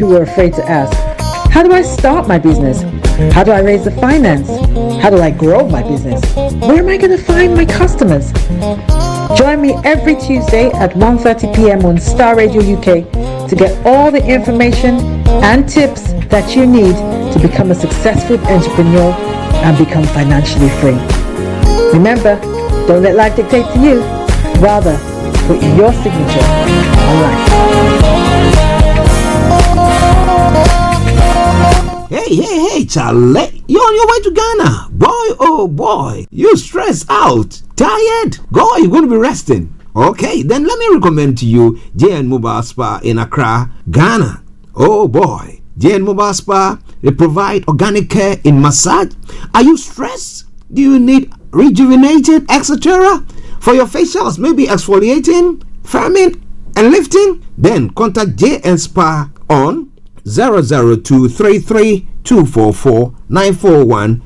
people are afraid to ask. How do I start my business? How do I raise the finance? How do I grow my business? Where am I going to find my customers? Join me every Tuesday at 1:30 p.m. on Starr Radio UK to get all the information and tips that you need to become a successful entrepreneur and become financially free. Remember, don't let life dictate to you. Rather, put your signature on life. Hey, Charlie, you're on your way to Ghana. Boy, oh boy, you stressed out, tired? Go, you're going to be resting. Okay, then let me recommend to you JN Mobile Spa in Accra, Ghana. Oh boy, JN Mobile Spa, they provide organic care in massage. Are you stressed? Do you need rejuvenated, etc.? For your facials, maybe exfoliating, firming, and lifting? Then contact JN Spa on 00233244941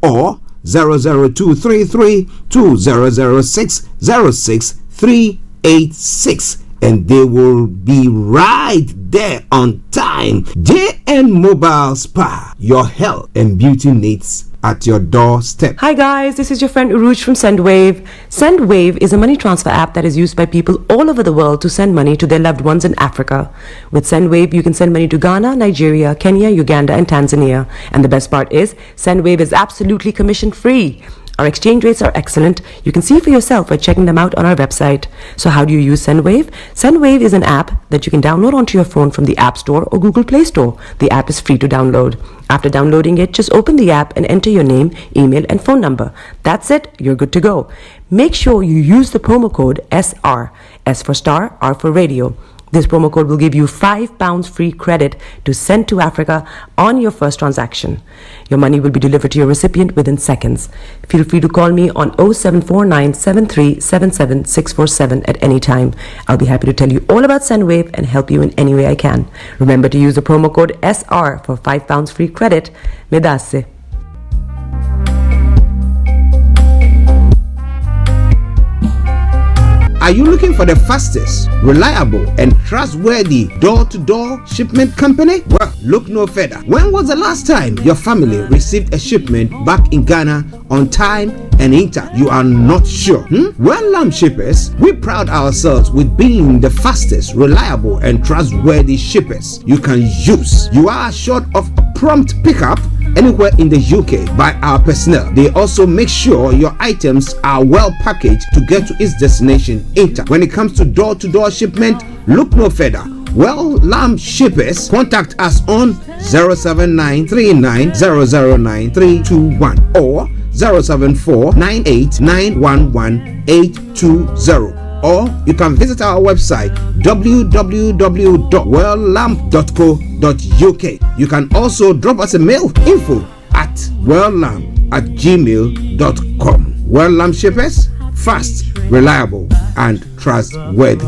or 00233200606 and they will be right there on time. JN Mobile Spa, your health and beauty needs at your doorstep. Hi guys, this is your friend Uruj from SendWave. SendWave is a money transfer app that is used by people all over the world to send money to their loved ones in Africa. With SendWave, you can send money to Ghana, Nigeria, Kenya, Uganda, and Tanzania. And the best part is, SendWave is absolutely commission free. Our exchange rates are excellent. You can see for yourself by checking them out on our website. So how do you use SendWave? SendWave is an app that you can download onto your phone from the App Store or Google Play Store. The app is free to download. After downloading it, just open the app and enter your name, email, and phone number. That's it. You're good to go. Make sure you use the promo code SR. S for Star, R for Radio. This promo code will give you £5 free credit to send to Africa on your first transaction. Your money will be delivered to your recipient within seconds. Feel free to call me on 0749 7377 647 at any time. I'll be happy to tell you all about SendWave and help you in any way I can. Remember to use the promo code SR for £5 free credit. Medasse. Are you looking for the fastest, reliable, and trustworthy door-to-door shipment company? Well, look no further. When was the last time your family received a shipment back in Ghana on time and intact? You are not sure? Well, Lamb Shippers, we pride ourselves with being the fastest, reliable, and trustworthy shippers you can use. You are assured of a prompt pickup anywhere in the UK by our personnel. They also make sure your items are well packaged to get to its destination intact. When it comes to door-to-door shipment, look no further. Well, Lamb Shippers, contact us on 07939009321 or 07498911820. Or you can visit our website www.welllamp.co.uk. You can also drop us a mail, info@welllamp@gmail.com. Well Lamp Shippers, fast, reliable, and trustworthy.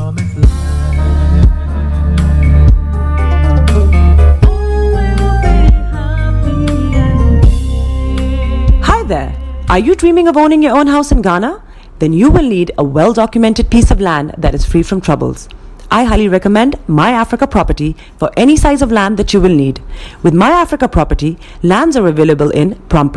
Hi there. Are you dreaming of owning your own house in Ghana? Then you will need a well-documented piece of land that is free from troubles. I highly recommend My Africa Property for any size of land that you will need. With My Africa Property, lands are available in Pram,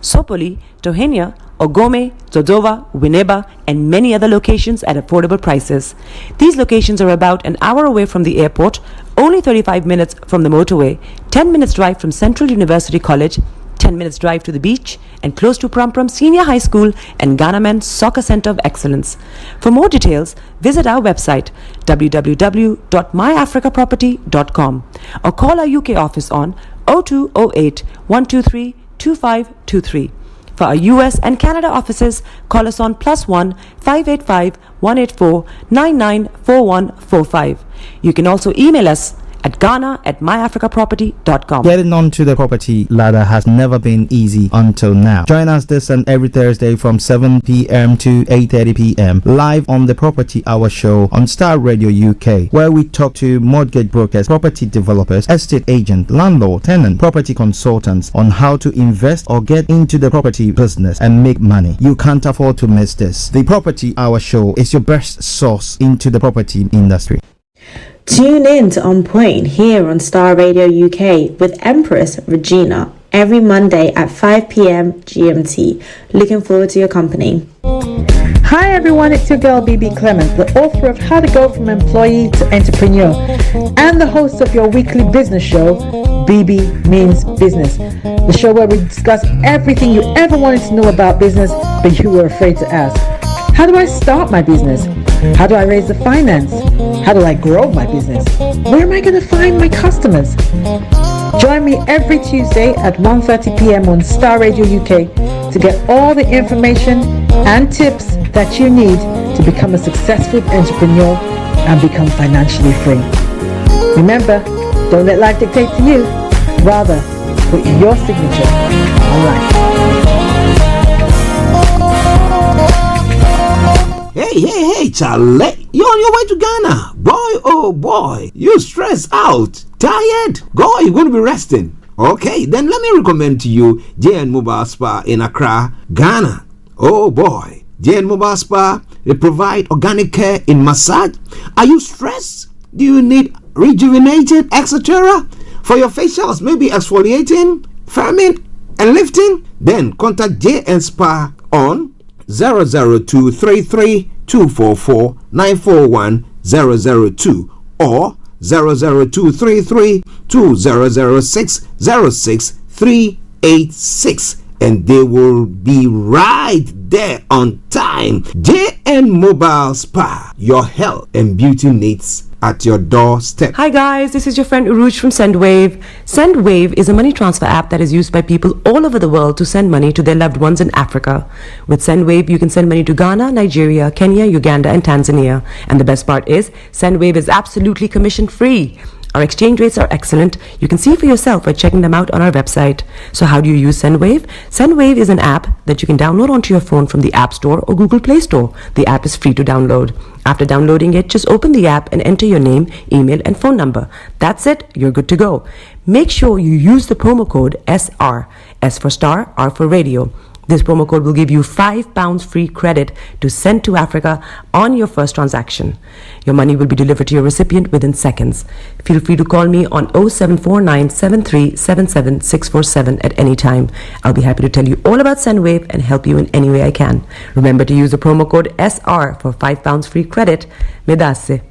Sopoli, Tohenia, Ogome, Dodova, Winneba, and many other locations at affordable prices. These locations are about an hour away from the airport, only 35 minutes from the motorway, 10 minutes drive from Central University College, 10 minutes drive to the beach, and close to Pram Senior High School and Ghana Men's Soccer Center of Excellence. For more details, visit our website www.myafricaproperty.com or call our UK office on 0208 123 2523. For our US and Canada offices, call us on +1 585 184 994145. You can also email us at ghana@myafricaproperty.com. Getting onto the property ladder has never been easy until now. Join us this and every Thursday from 7 p.m. to 8:30 p.m. live on the Property Hour Show on Starr Radio UK, where we talk to mortgage brokers, property developers, estate agents, landlord, tenant, property consultants on how to invest or get into the property business and make money. You can't afford to miss this. The Property Hour Show is your best source into the property industry. Tune in to On Point here on Star Radio UK with Empress Regina every Monday at 5 p.m. GMT. Looking forward to your company. Hi everyone, it's your girl BB Clement, the author of How to Go From Employee to Entrepreneur and the host of your weekly business show, BB Means Business, the show where we discuss everything you ever wanted to know about business but you were afraid to ask. How do I start my business? How do I raise the finance? How do I grow my business? Where am I going to find my customers? Join me every Tuesday at 1:30 p.m. on Starr Radio UK to get all the information and tips that you need to become a successful entrepreneur and become financially free. Remember, don't let life dictate to you. Rather, put your signature on life. Hey, Charlie, you're on your way to Ghana. Boy, oh boy, you stressed out, tired. Go, you're going to be resting. Okay, then let me recommend to you JN Mobile Spa in Accra, Ghana. Oh boy, JN Mobile Spa, they provide organic care in massage. Are you stressed? Do you need rejuvenated, etc.? For your facials, maybe exfoliating, firming, and lifting? Then contact JN Spa on 00233 244 941 002 or 00233 2006 06386, and they will be right there on time. JN Mobile Spa, your health and beauty needs at your doorstep. Hi guys, this is your friend Uruj from SendWave. SendWave is a money transfer app that is used by people all over the world to send money to their loved ones in Africa. With SendWave, you can send money to Ghana, Nigeria, Kenya, Uganda, and Tanzania. And the best part is, SendWave is absolutely commission free. Our exchange rates are excellent. You can see for yourself by checking them out on our website. So how do you use SendWave? SendWave is an app that you can download onto your phone from the App Store or Google Play Store. The app is free to download. After downloading it, just open the app and enter your name, email, and phone number. That's it. You're good to go. Make sure you use the promo code SR. S for star, R for radio. This promo code will give you £5 free credit to send to Africa on your first transaction. Your money will be delivered to your recipient within seconds. Feel free to call me on 0749 7377 647 at any time. I'll be happy to tell you all about SendWave and help you in any way I can. Remember to use the promo code SR for £5 free credit. Medasse.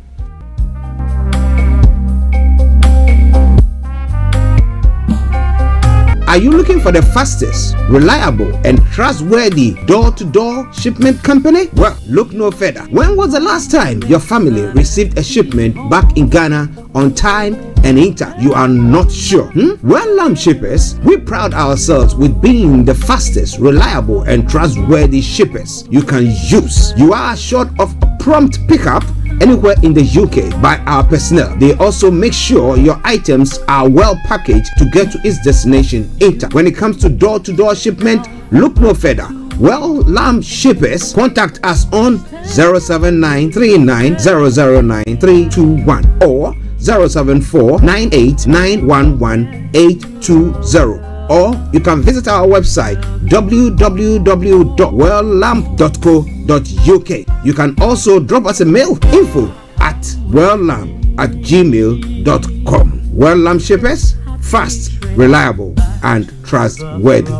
Are you looking for the fastest, reliable, and trustworthy door-to-door shipment company? Well, look no further. When was the last time your family received a shipment back in Ghana on time and in time? You are not sure? Well, Lamb Shippers, we pride ourselves with being the fastest, reliable, and trustworthy shippers you can use. You are assured of prompt pickup anywhere in the UK by our personnel. They also make sure your items are well packaged to get to its destination in time. When it comes to door-to-door shipment, look no further. Well, Lamb Shippers, contact us on 07939009321 or 07498911820. Or you can visit our website www.welllamp.co.uk. You can also drop us a mail, info@welllamp@gmail.com. Well Lamp Shippers, fast, reliable, and trustworthy.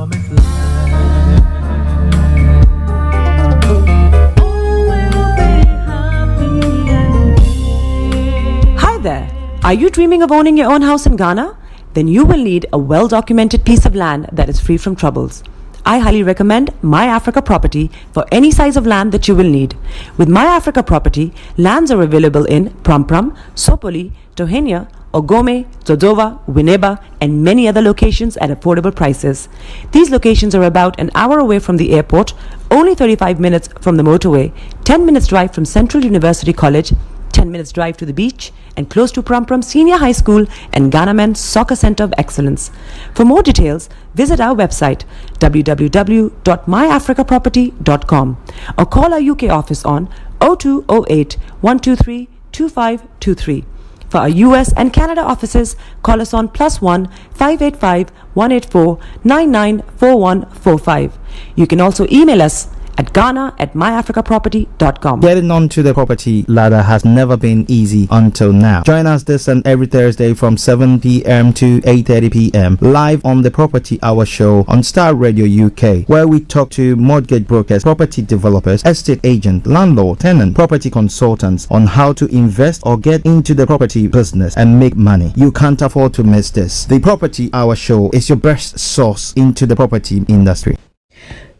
Hi there. Are you dreaming of owning your own house in Ghana? Then you will need a well-documented piece of land that is free from troubles. I highly recommend My Africa Property for any size of land that you will need. With My Africa Property, lands are available in Pram, Sopoli, Tohenia, Ogome, Dodova, Winneba, and many other locations at affordable prices. These locations are about an hour away from the airport, only 35 minutes from the motorway, 10 minutes drive from Central University College, 10 minutes drive to the beach, and close to Pram Senior High School and Ghana Men's Soccer Center of Excellence. For more details, visit our website www.myafricaproperty.com or call our UK office on 0208 123 2523. For our US and Canada offices, call us on +1 585 184 994145. You can also email us at ghana@myafricaproperty.com. Getting onto the property ladder has never been easy until now. Join us this and every Thursday from 7 p.m. to 8:30 p.m. live on the Property Hour Show on Starr Radio UK, where we talk to mortgage brokers, property developers, estate agents, landlord, tenant, property consultants on how to invest or get into the property business and make money. You can't afford to miss this. The Property Hour Show is your best source into the property industry.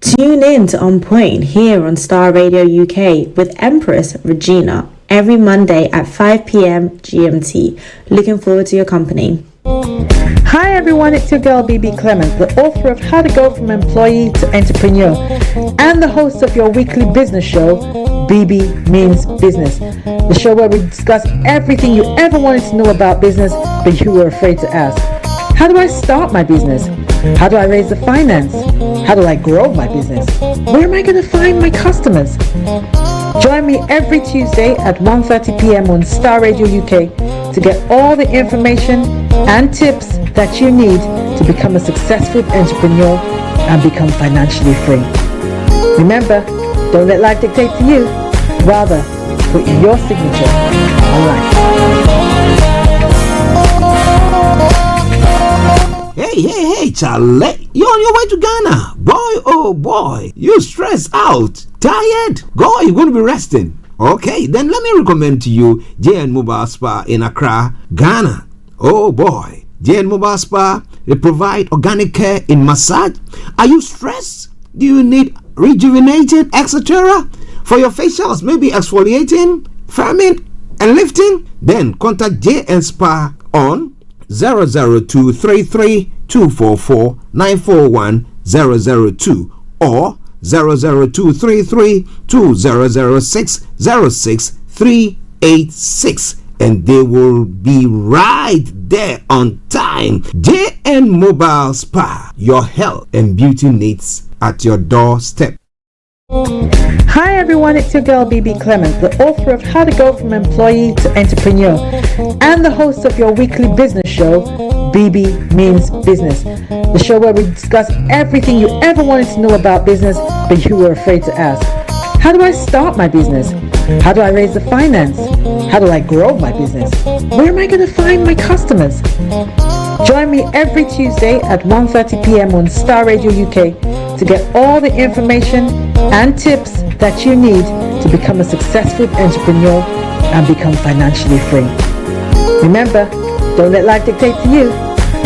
Tune in to On Point here on Starr Radio UK with Empress Regina every Monday at 5 p.m. GMT. Looking forward to your company. Hi everyone, it's your girl BB Clement, the author of How to Go From Employee to Entrepreneur and the host of your weekly business show, BB Means Business, the show where we discuss everything you ever wanted to know about business but you were afraid to ask. How do I start my business? How do I raise the finance? How do I grow my business? Where am I going to find my customers? Join me every Tuesday at 1:30 p.m. on Starr Radio UK to get all the information and tips that you need to become a successful entrepreneur and become financially free. Remember, don't let life dictate to you. Rather, put your signature on life. Hey, Charlie, you're on your way to Ghana. Boy, oh boy, you stressed out, tired. God, you're going to be resting. Okay, then let me recommend to you JN Mobile Spa in Accra, Ghana. Oh boy, JN Mobile Spa, they provide organic care in massage. Are you stressed? Do you need rejuvenating, etc.? For your facials, maybe exfoliating, firming, and lifting? Then contact JN Spa on 00233 244 941 002 or 00233 2006 06386, and they will be right there on time. JN Mobile Spa, your health and beauty needs at your doorstep. Hi everyone, it's your girl BB Clement, the author of How to Go From Employee to Entrepreneur and the host of your weekly business show, BB Means Business, the show where we discuss everything you ever wanted to know about business but you were afraid to ask. How do I start my business? How do I raise the finance? How do I grow my business? Where am I going to find my customers? Join me every Tuesday at 1:30 p.m. on Starr Radio UK to get all the information and tips that you need to become a successful entrepreneur and become financially free. Remember, don't let life dictate to you.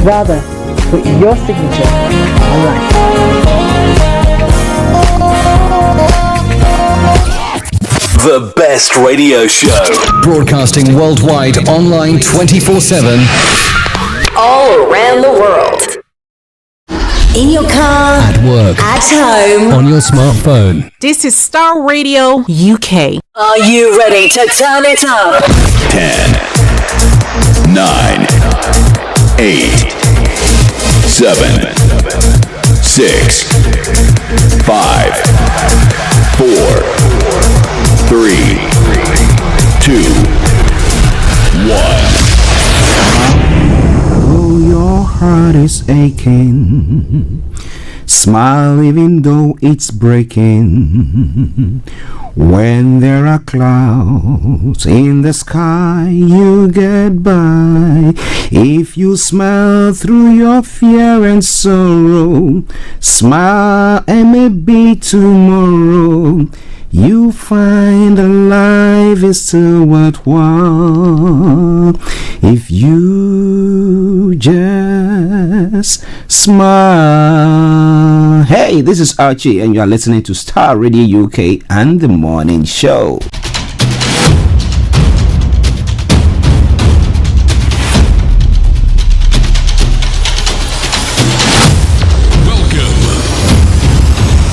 Rather, put your signature on life. The best radio show. Broadcasting worldwide, online 24/7. All around the world. In your car, At work, at home. on your smartphone. This is Starr Radio UK. Are you ready to turn it up? 10, 9, 8, 7, 6, 5, 4, 3, 2, 1. Oh, your heart is aching. Smile even though it's breaking. When there are clouds in the sky, you get by. If you smile through your fear and sorrow, smile and maybe tomorrow you find that life is still worthwhile if you just smile. Hey, this is Archie and you are listening to Starr Radio UK and The Morning Show.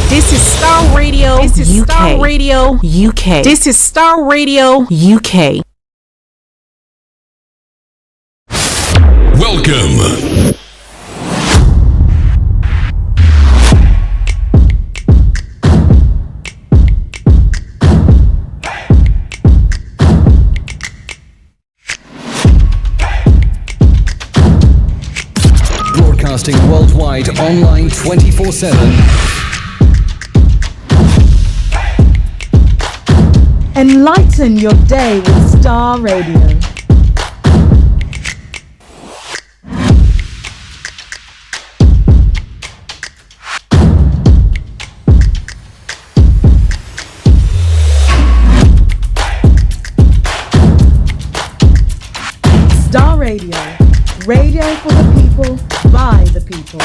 This is Starr Radio. This is UK. Starr Radio UK. This is Starr Radio UK. Welcome. Broadcasting worldwide, online 24/7. Enlighten your day with Starr Radio. Starr Radio. Radio for the people, by the people.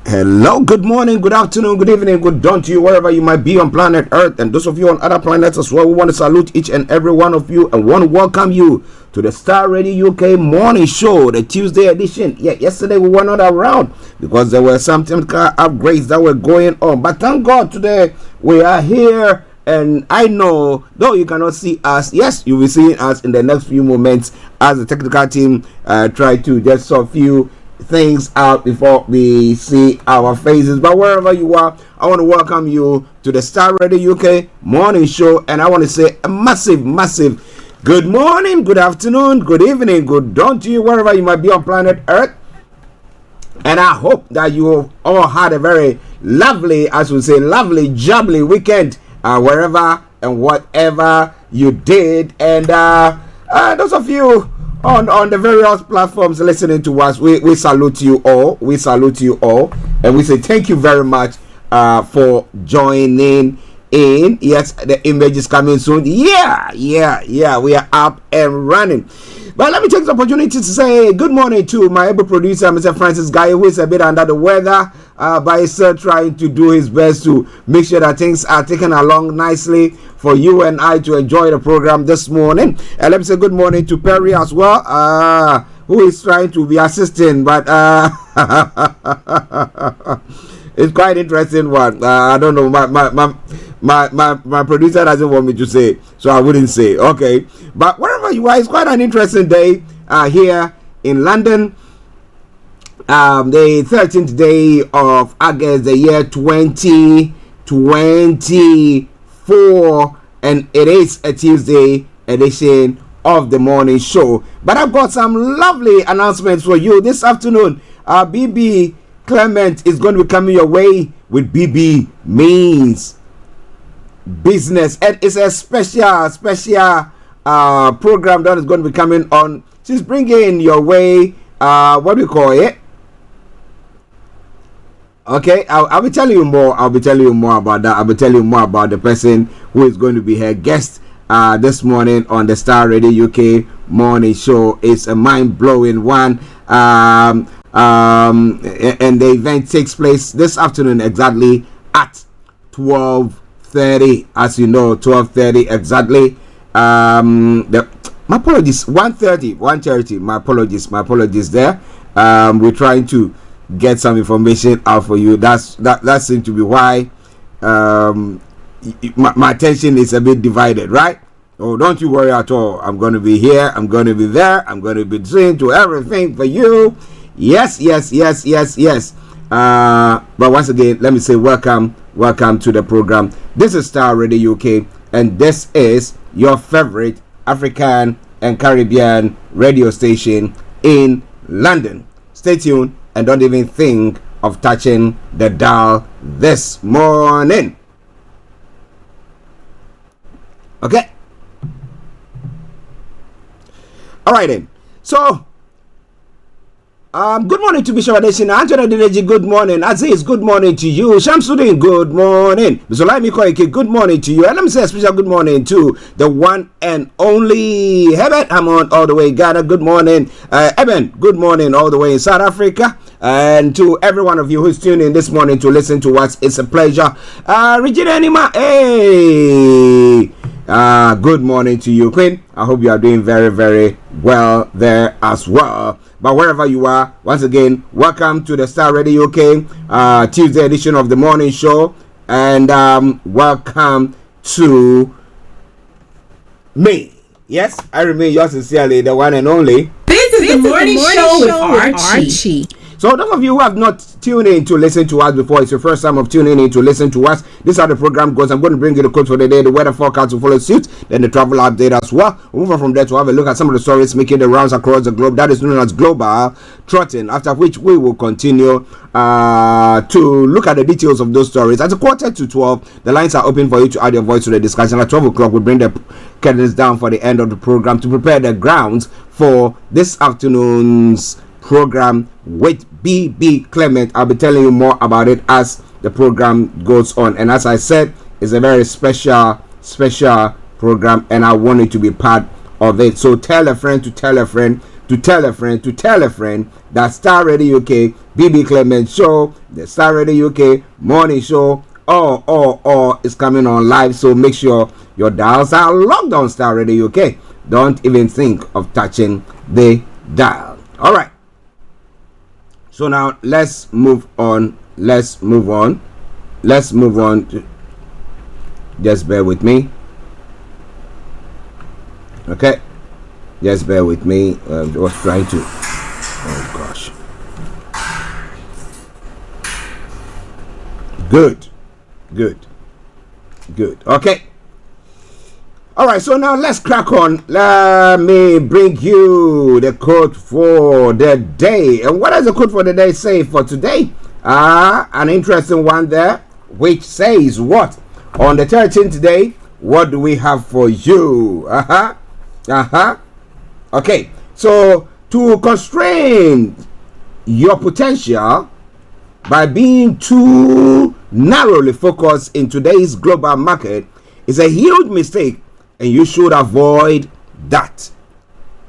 Hello, good morning, good afternoon, good evening, good dawn to you wherever you might be on planet Earth, and those of you on other planets as well. We want to salute each and every one of you and want to welcome you to the Starr Radio UK morning show, the Tuesday edition. Yeah, yesterday we were not around because there were some technical upgrades that were going on, but thank God today we are here. And I know, though you cannot see us, yes, you will be seeing us in the next few moments as the technical team try to just sort of few things out before we see our faces. But wherever you are, I want to welcome you to the Starr Radio UK morning show, and I want to say a massive good morning, good afternoon, good evening, good dawn to you wherever you might be on planet Earth. And I hope that you all had a very lovely, as we say, lovely jubbly weekend wherever and whatever you did. And those of you on the various platforms listening to us, we salute you all. We salute you all, and we say thank you very much for joining in. Yes, the image is coming soon. Yeah, we are up and running. But let me take the opportunity to say good morning to my able producer, Mr. Francis Guy, who is a bit under the weather, but is still trying to do his best to make sure that things are taken along nicely for you and I to enjoy the program this morning. And let me say good morning to Perry as well, who is trying to be assisting, but it's quite interesting one. I don't know, my producer doesn't want me to say, so I wouldn't say. Okay, but wherever you are, it's quite an interesting day here in London. The 13th day of August, the year 2024, and it is a Tuesday edition of the morning show. But I've got some lovely announcements for you this afternoon. BB Clement is going to be coming your way with BB Means Business, and it's a special program that is going to be coming on. She's bringing your way what do you call it? Okay, I'll be telling you more. I'll be telling you more about that. I'll be telling you more about the person who is going to be her guest this morning on the Starr Radio UK morning show. It's a mind-blowing one. And the event takes place this afternoon exactly at 12:30. As you know, 12:30 exactly. My apologies, 1:30. My apologies there. We're trying to get some information out for you. That seems to be why my attention is a bit divided, right? Oh, don't you worry at all. I'm going to be here. I'm going to be there. I'm going to be doing to everything for you. Yes. But once again, let me say welcome to the program. This is Starr Radio UK, and this is your favorite African and Caribbean radio station in London. Stay tuned and don't even think of touching the dial this morning. Okay. All right then. So, good morning to Bishop Adesina. Anthony Dineji, good morning. Aziz, good morning to you. Shamsuddin, good morning. Mr. Laimi Koike, good morning to you. And let me say a special good morning to the one and only Herbert Hammond, all the way in Ghana. Good morning. Eben, good morning, all the way in South Africa. And to every one of you who's tuning in this morning to listen to us, it's a pleasure. Regina Anima, hey. Good morning to you, Queen. I hope you are doing very, very well there as well. But wherever you are, once again, welcome to the Starr Radio UK Tuesday edition of the morning show, and welcome to me. Yes, I remain yours sincerely, the one and only. This is the morning show with Archie. So those of you who have not tuned in to listen to us before, it's your first time of tuning in to listen to us. This is how the program goes. I'm going to bring you the code for the day, the weather forecast will follow suit, then the travel update as well. We'll move on from there to have a look at some of the stories making the rounds across the globe. That is known as global trotting. After which we will continue to look at the details of those stories. At a 11:45, the lines are open for you to add your voice to the discussion. At 12 o'clock, we'll bring the curtains down for the end of the program to prepare the grounds for this afternoon's program with BB Clement. I'll be telling you more about it as the program goes on. And as I said, it's a very special program, and I want you to be part of it. So tell a friend to tell a friend to tell a friend to tell a friend that Starr Radio UK, BB Clement Show, the Starr Radio UK morning show, all is coming on live. So make sure your dials are locked on Starr Radio UK. Don't even think of touching the dial. All right. So now let's move on. Let's move on. Just bear with me. Okay. Just bear with me. I was trying to. Oh gosh. Good. Okay. All right. So now let's crack on. Let me bring you the code for the day. And what does the code for the day say for today? An interesting one there, which says what? On the 13th day, what do we have for you? Okay, so to constrain your potential by being too narrowly focused in today's global market is a huge mistake, and you should avoid that.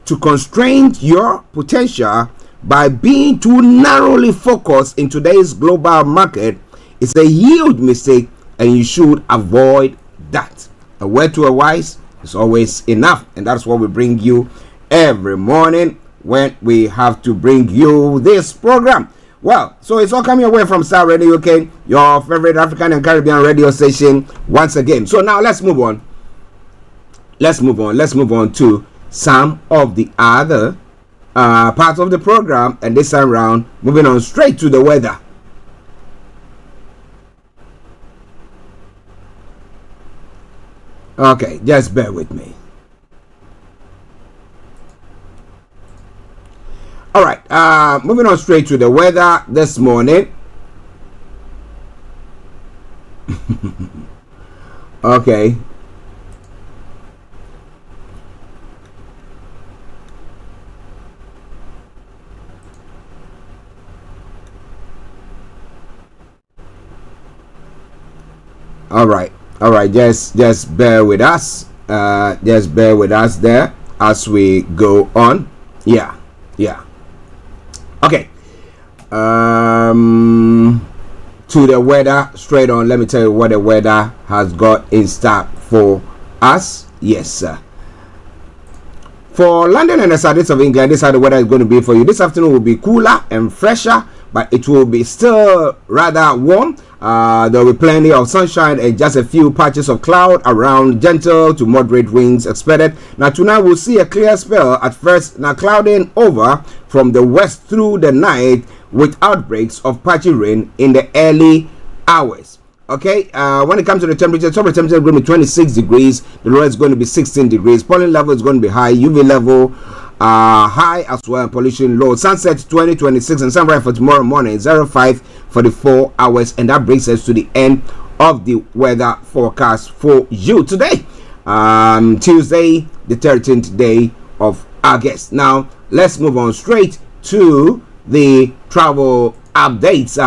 To constrain your potential by being too narrowly focused in today's global market is a huge mistake, and you should avoid that. A word to a wise is always enough, and that's what we bring you every morning when we have to bring you this program. Well, so it's all coming away from Starr Radio UK, your favorite African and Caribbean radio station once again. So now let's move on. Let's move on to some of the other parts of the program, and this time around, moving on straight to the weather. Okay, just bear with me. All right, moving on straight to the weather this morning. Okay. All right, just bear with us. Just bear with us there as we go on. Yeah. Okay. To the weather straight on. Let me tell you what the weather has got in stock for us. Yes, sir. For London and the southeast of England, this is how the weather is going to be for you. This afternoon will be cooler and fresher, but it will be still rather warm. There will be plenty of sunshine and just a few patches of cloud around, gentle to moderate winds expected. Now tonight we'll see a clear spell at first, now clouding over from the west through the night with outbreaks of patchy rain in the early hours. Okay, when it comes to the temperature, top temperature is going to be 26 degrees, the low is going to be 16 degrees, pollen level is going to be high, UV level high as well, pollution low. Sunset 2026 and sunrise for tomorrow morning 05 for the 4 hours, and that brings us to the end of the weather forecast for you today, Tuesday the 13th day of August. Now let's move on straight to the travel updates.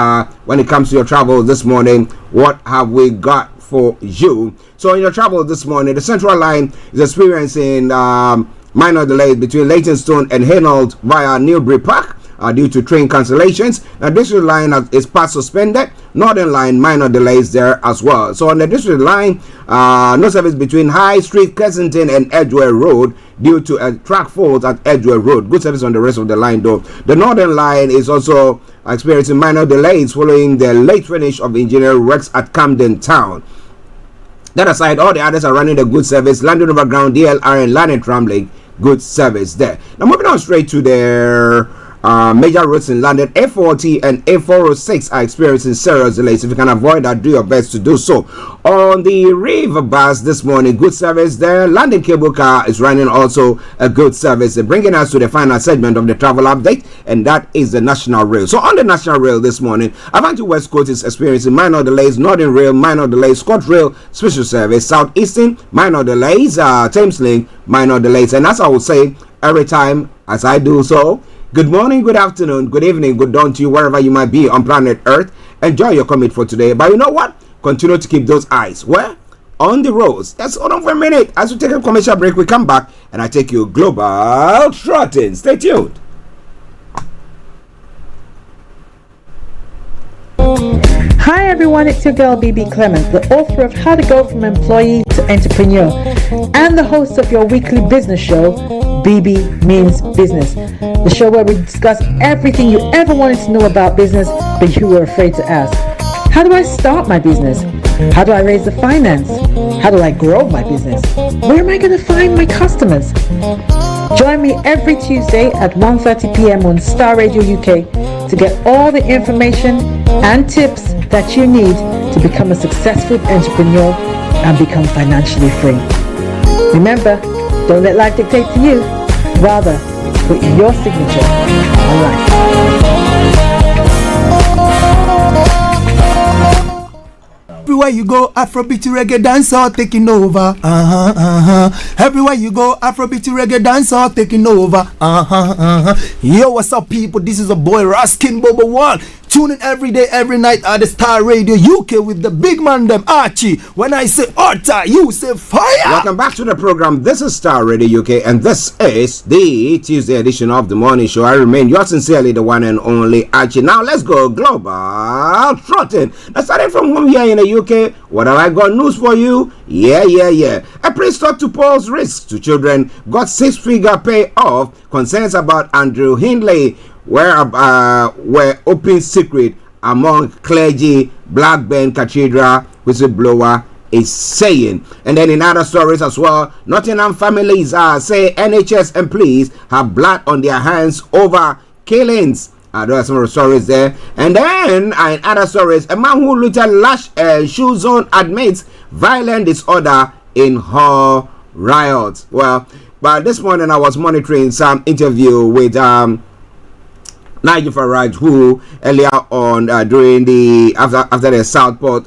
When it comes to your travel this morning, what have we got for you? So in your travel this morning, the Central Line is experiencing minor delays between Leytonstone and Hainault via Newbury Park due to train cancellations. Now District Line is part suspended. Northern Line minor delays there as well. So on the District Line, no service between High Street, Kensington and Edgware Road due to a track fault at Edgware Road. Good service on the rest of the line though. The Northern Line is also experiencing minor delays following the late finish of engineering works at Camden Town. That aside, all the others are running a good service. London Overground, DLR and London Tramlink, good service there. Now moving on straight to their Major roads in London, A40 and A406 are experiencing serious delays. If you can avoid that, do your best to do so. On the River bus this morning, good service there. London Cable Car is running also a good service, bringing us to the final segment of the travel update, and that is the National Rail. So on the National Rail this morning, Avanti West Coast is experiencing minor delays, Northern Rail minor delays, Scott Rail special service, Southeastern minor delays, Thames Link minor delays. And as I will say every time as I do so, good morning, good afternoon, good evening, good dawn to you wherever you might be on planet Earth. Enjoy your commute for today. But you know what? Continue to keep those eyes where? On the roads. Let's hold on for a minute. As we take a commercial break, we come back and I take you global trotting. Stay tuned. Hi everyone, it's your girl BB Clement, the author of How to Go From Employee to Entrepreneur and the host of your weekly business show, BB Means Business, the show where we discuss everything you ever wanted to know about business but you were afraid to ask. How do I start my business? How do I raise the finance? How do I grow my business? Where am I going to find my customers? Join me every Tuesday at 1:30 p.m. on Starr Radio UK to get all the information and tips that you need to become a successful entrepreneur and become financially free. Remember, don't let life dictate to you. Rather, put your signature on life. Everywhere you go, Afrobeat reggae dancehall taking over. Everywhere you go, Afrobeat reggae dancehall taking over. Yo, what's up, people? This is a boy Raskin Bobo One. Tune in every day, every night at the Starr Radio UK with the big man them Archie. When I say Orta, you say fire. Welcome back to the program. This is Starr Radio UK, and this is the Tuesday edition of the morning show. I remain yours sincerely, the one and only Archie. Now let's go global trotting. Now starting from home here in the UK, what have I got news for you? Yeah. A priest talked to pose risks to children, got 6-figure payoff. Concerns about Andrew Hindley were open secret among clergy. Blackburn Cathedral whistleblower is saying. And then in other stories as well, Nottingham families say NHS and police have blood on their hands over killings. There are some stories there. And then in other stories, a man who looted Lash shoe zone admits violent disorder in her riot. Well, but this morning I was monitoring some interview with Nigel Farage, who earlier on during the after the Southport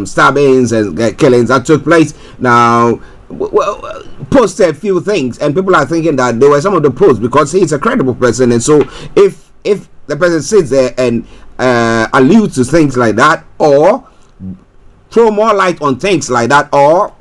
stabbings and killings that took place, now posted a few things, and people are thinking that they were some of the posts because he's a credible person, and so if the person sits there and alludes to things like that, or throw more light on things like that, or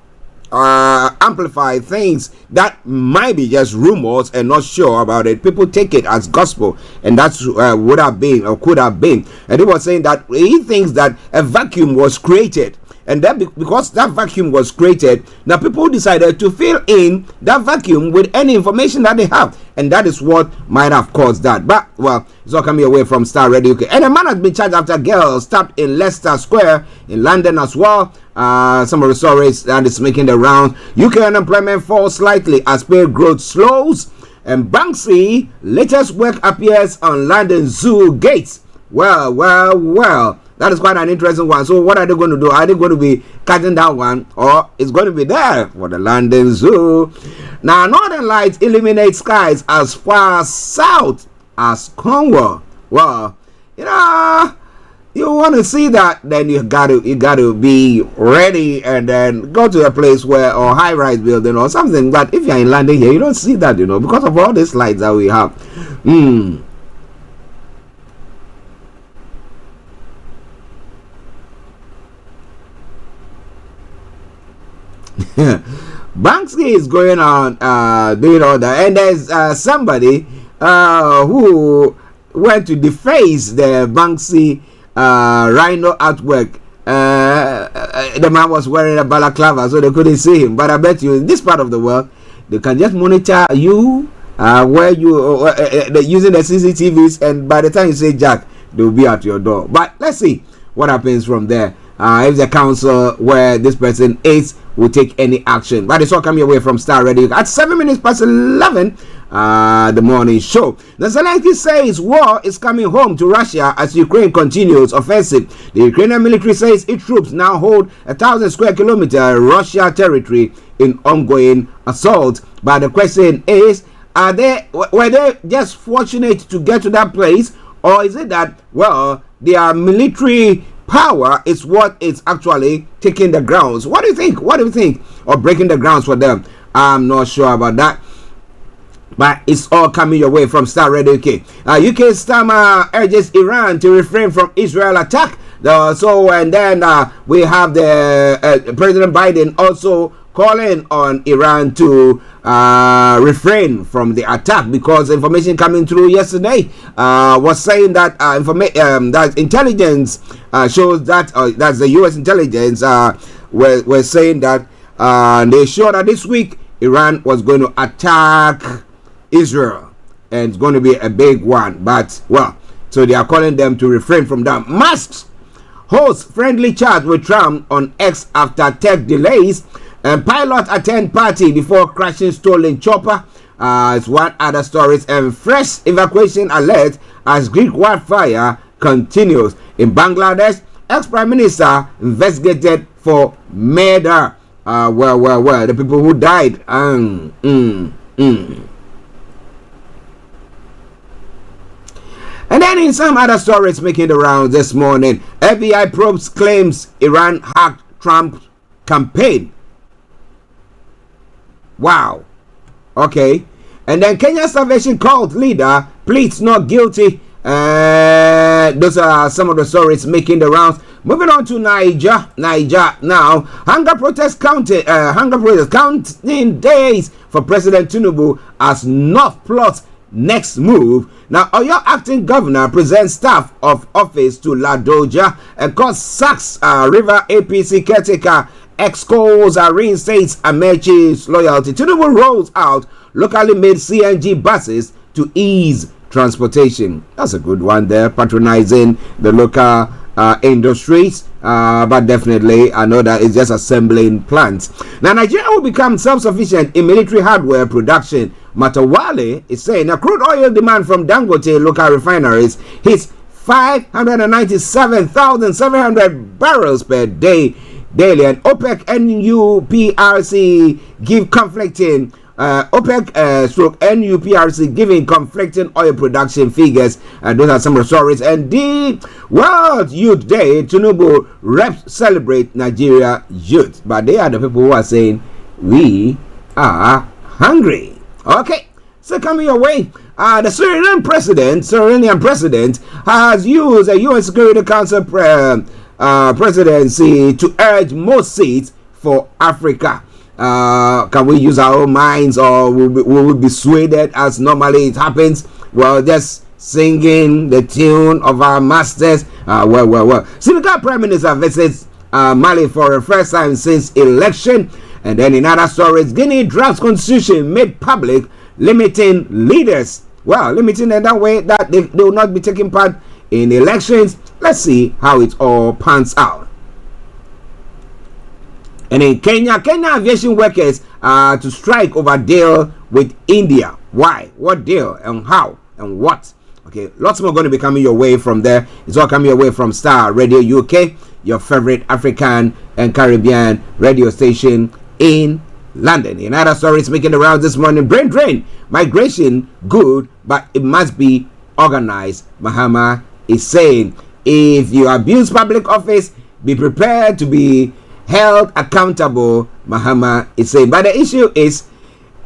amplify things that might be just rumors and not sure about it, people take it as gospel, and that's would have been or could have been. And he was saying that he thinks that a vacuum was created, and that because that vacuum was created, now people decided to fill in that vacuum with any information that they have, and that is what might have caused that. But well, it's all coming away from Starr Radio UK. And a man has been charged after girls stabbed in Leicester Square in London as well. Some of the stories that is making the round. UK unemployment falls slightly as pay growth slows, and Banksy latest work appears on London Zoo gates. Well, that is quite an interesting one. So what are they going to do? Are they going to be cutting that one, or it's going to be there for the London Zoo? Now, Northern Lights illuminate skies as far south as Cornwall. Well, you want to see that, then you got to be ready and then go to a place where, or high-rise building or something. But if you're in London here, you don't see that, because of all these lights that we have. Banksy is going on doing all that, and there's somebody who went to deface the Banksy rhino artwork. The man was wearing a balaclava, so they couldn't see him. But I bet you, in this part of the world, they can just monitor you where you using the CCTVs, and by the time you say Jack, they'll be at your door. But let's see what happens from there. If the council where this person is will take any action. But it's all coming away from Starr Radio at 7 minutes past 11. the morning show. Now, Zelensky says war is coming home to Russia as Ukraine continues offensive. The Ukrainian military says its troops now hold 1,000 square kilometer Russia territory in ongoing assault. But the question is, were they just fortunate to get to that place, or is it that, well, their military power is what is actually taking the grounds? What do you think? What do you think? Or breaking the grounds for them? I'm not sure about that. But it's all coming your way from Starr Radio UK. UK Starmer urges Iran to refrain from Israel attack. And then we have the President Biden also calling on Iran to refrain from the attack, because information coming through yesterday was saying that that intelligence shows that that's the U.S. intelligence were saying that they showed that this week Iran was going to attack Israel, and it's going to be a big one. But well, so they are calling them to refrain from that. Musk hosts friendly chat with Trump on X after tech delays. And pilot attend party before crashing stolen chopper. It's one other stories. And fresh evacuation alert as Greek wildfire continues. In Bangladesh, ex-prime minister investigated for murder. Well, the people who died. And then in some other stories making the rounds this morning, FBI probes claims Iran hacked Trump's campaign. Wow. Okay. And then Kenya Salvation Cult leader pleads not guilty. Those are some of the stories making the rounds. Moving on to Niger now. Hunger protest counting days for President Tinubu as North plots next move. Now, Oyo acting governor presents staff of office to Ladoja and cause sacks River APC caretaker. Excos reinstates Amechi's loyalty. Tinubu rolls out locally made CNG buses to ease transportation. That's a good one there, patronizing the local industries. But definitely, I know that it's just assembling plants. Now, Nigeria will become self-sufficient in military hardware production. Matawale is saying a crude oil demand from Dangote local refineries hits 597,700 barrels per day. Daily, and OPEC NUPRC give conflicting NUPRC giving conflicting oil production figures, and those are some of the stories. And the World Youth Day, Tinubu reps celebrate Nigeria youth, but they are the people who are saying we are hungry. Okay, so coming your way, the Syrian president has used a UN Security Council presidency to urge more seats for Africa. Can we use our own minds, or will we be swayed as normally it happens? Well, just singing the tune of our masters. Senegal Prime Minister visits Mali for the first time since election. And then in other stories, Guinea drafts constitution made public, limiting leaders. Well, limiting in that way that they will not be taking part in elections. Let's see how it all pans out. And in Kenya aviation workers are to strike over deal with India. Why? What deal and how and what? Okay, lots more going to be coming your way from there. It's all coming your way from Starr Radio UK, your favorite African and Caribbean radio station in London. In other stories making the rounds this morning, brain drain, migration good, but it must be organized. Mahama is saying, if you abuse public office, be prepared to be held accountable. Mahama is saying, but the issue is,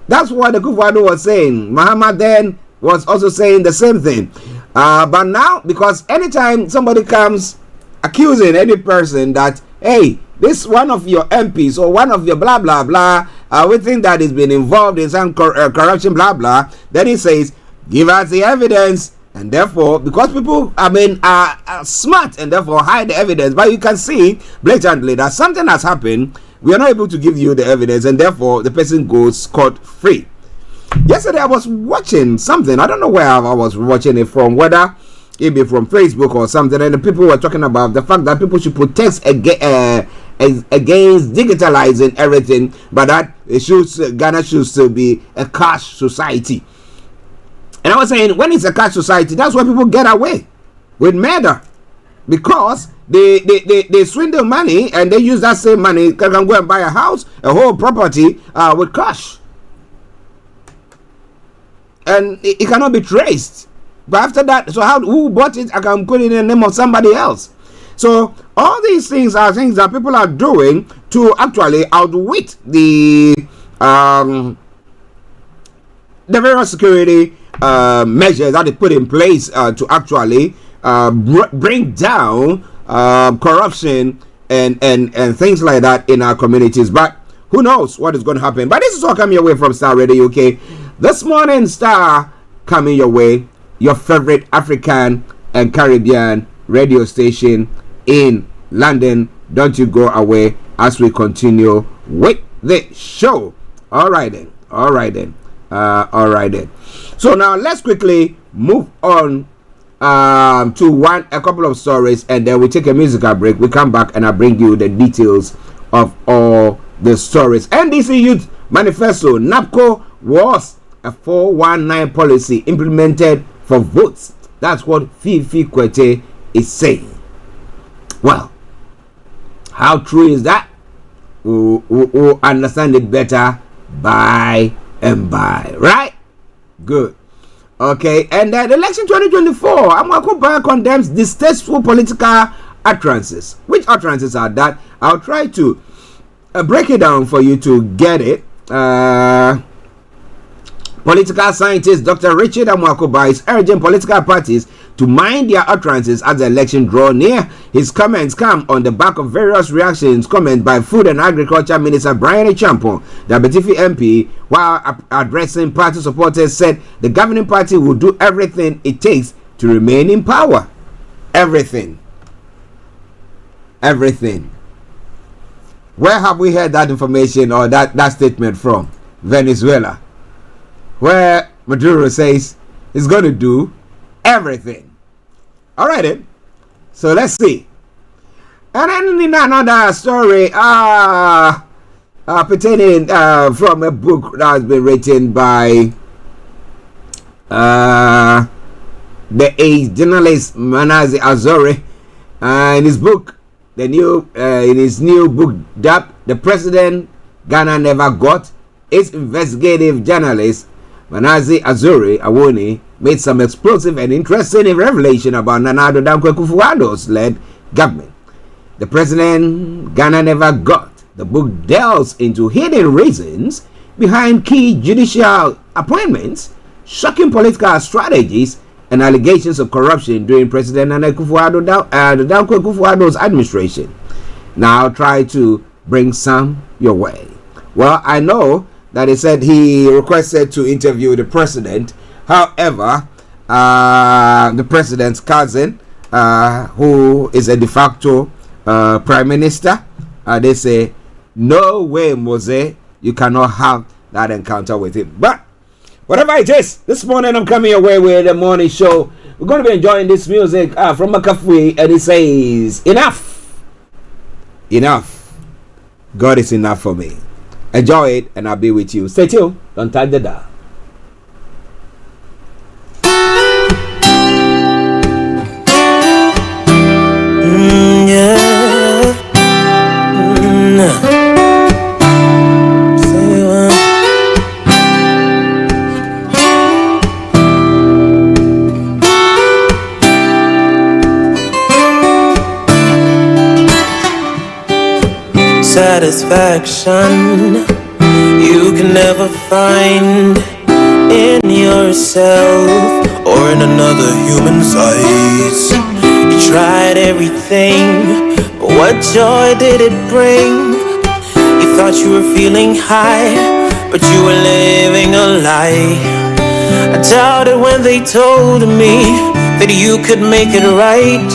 that's what the Kufadu was saying. Mahama then was also saying the same thing. But now, because anytime somebody comes accusing any person that, hey, this one of your MPs or one of your blah blah blah, we think that he's been involved in some corruption blah blah, then he says, give us the evidence. And therefore, because people, are smart and therefore hide the evidence, but you can see blatantly that something has happened, we are not able to give you the evidence, and therefore the person goes scot-free. Yesterday I was watching something, I don't know where I was watching it from, whether it be from Facebook or something, and the people were talking about the fact that people should protest against digitalizing everything, but that Ghana should still be a cash society. And I was saying, when it's a cash society, that's where people get away with murder, because they swindle money and they use that same money, can go and buy a house, a whole property with cash, and it cannot be traced. But after that, so who bought it? I can put it in the name of somebody else. So all these things are things that people are doing to actually outwit the various security measures that they put in place to actually bring down corruption and things like that in our communities. But who knows what is going to happen? But this is all coming your way from Starr Radio UK. This morning, Starr coming your way, your favorite African and Caribbean radio station in London. Don't you go away as we continue with the show. All right then. So now let's quickly move on to a couple of stories, and then we take a musical break. We come back and I bring you the details of all the stories. NDC Youth Manifesto, NAPCO was a 419 policy implemented for votes. That's what Fifi Kwete is saying. Well, how true is that? We'll understand it better by and by, right? Good. Okay, and the election 2024, Amakoba condemns distasteful political utterances. Which utterances are that? I'll try to break it down for you to get it. Political scientist Dr. Richard Amwakoba is urging political parties to mind their utterances as the election draw near. His comments come on the back of various reactions. Comment by Food and Agriculture Minister Brian Champon, the Abetifi MP, while addressing party supporters, said the governing party will do everything it takes to remain in power. Everything. Where have we heard that information or that statement from? Venezuela, where Maduro says he's going to do everything. All right then. So let's see. And then in another story pertaining from a book that has been written by the age journalist Manasseh Azore, in his book, in his new book dubbed "The President Ghana Never Got," its investigative journalist Manasseh Azore Awoni made some explosive and interesting revelation about Nana Addo Dankwa Akufo-Addo's led government. The President Ghana Never Got. The book delves into hidden reasons behind key judicial appointments, shocking political strategies, and allegations of corruption during President Nana Dankwa Akufo-Addo's administration. Now I'll try to bring some your way. Well, I know that he said he requested to interview the president. However, the president's cousin, who is a de facto prime minister, they say, no way, Mose, you cannot have that encounter with him. But whatever it is, this morning I'm coming away with the morning show. We're going to be enjoying this music from Makafui, and it says, enough. God is enough for me. Enjoy it, and I'll be with you. Stay tuned. Don't touch the dial. Satisfaction you can never find in yourself or in another human's eyes. You tried everything, but what joy did it bring? You thought you were feeling high, but you were living a lie. I doubted when they told me that you could make it right.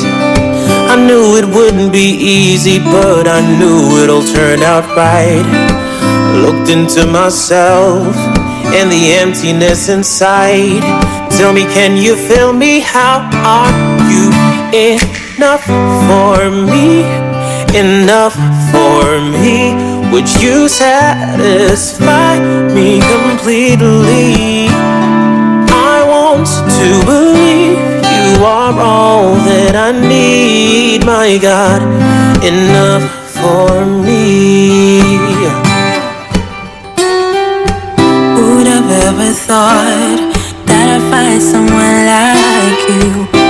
I knew it wouldn't be easy, but I knew it'll turn out right. I looked into myself and the emptiness inside. Tell me, can you feel me? How are you? Enough for me? Enough for me? Would you satisfy me completely? I won't count to believe you are all that I need, my God, enough for me. Who'd have ever thought that I'd find someone like you,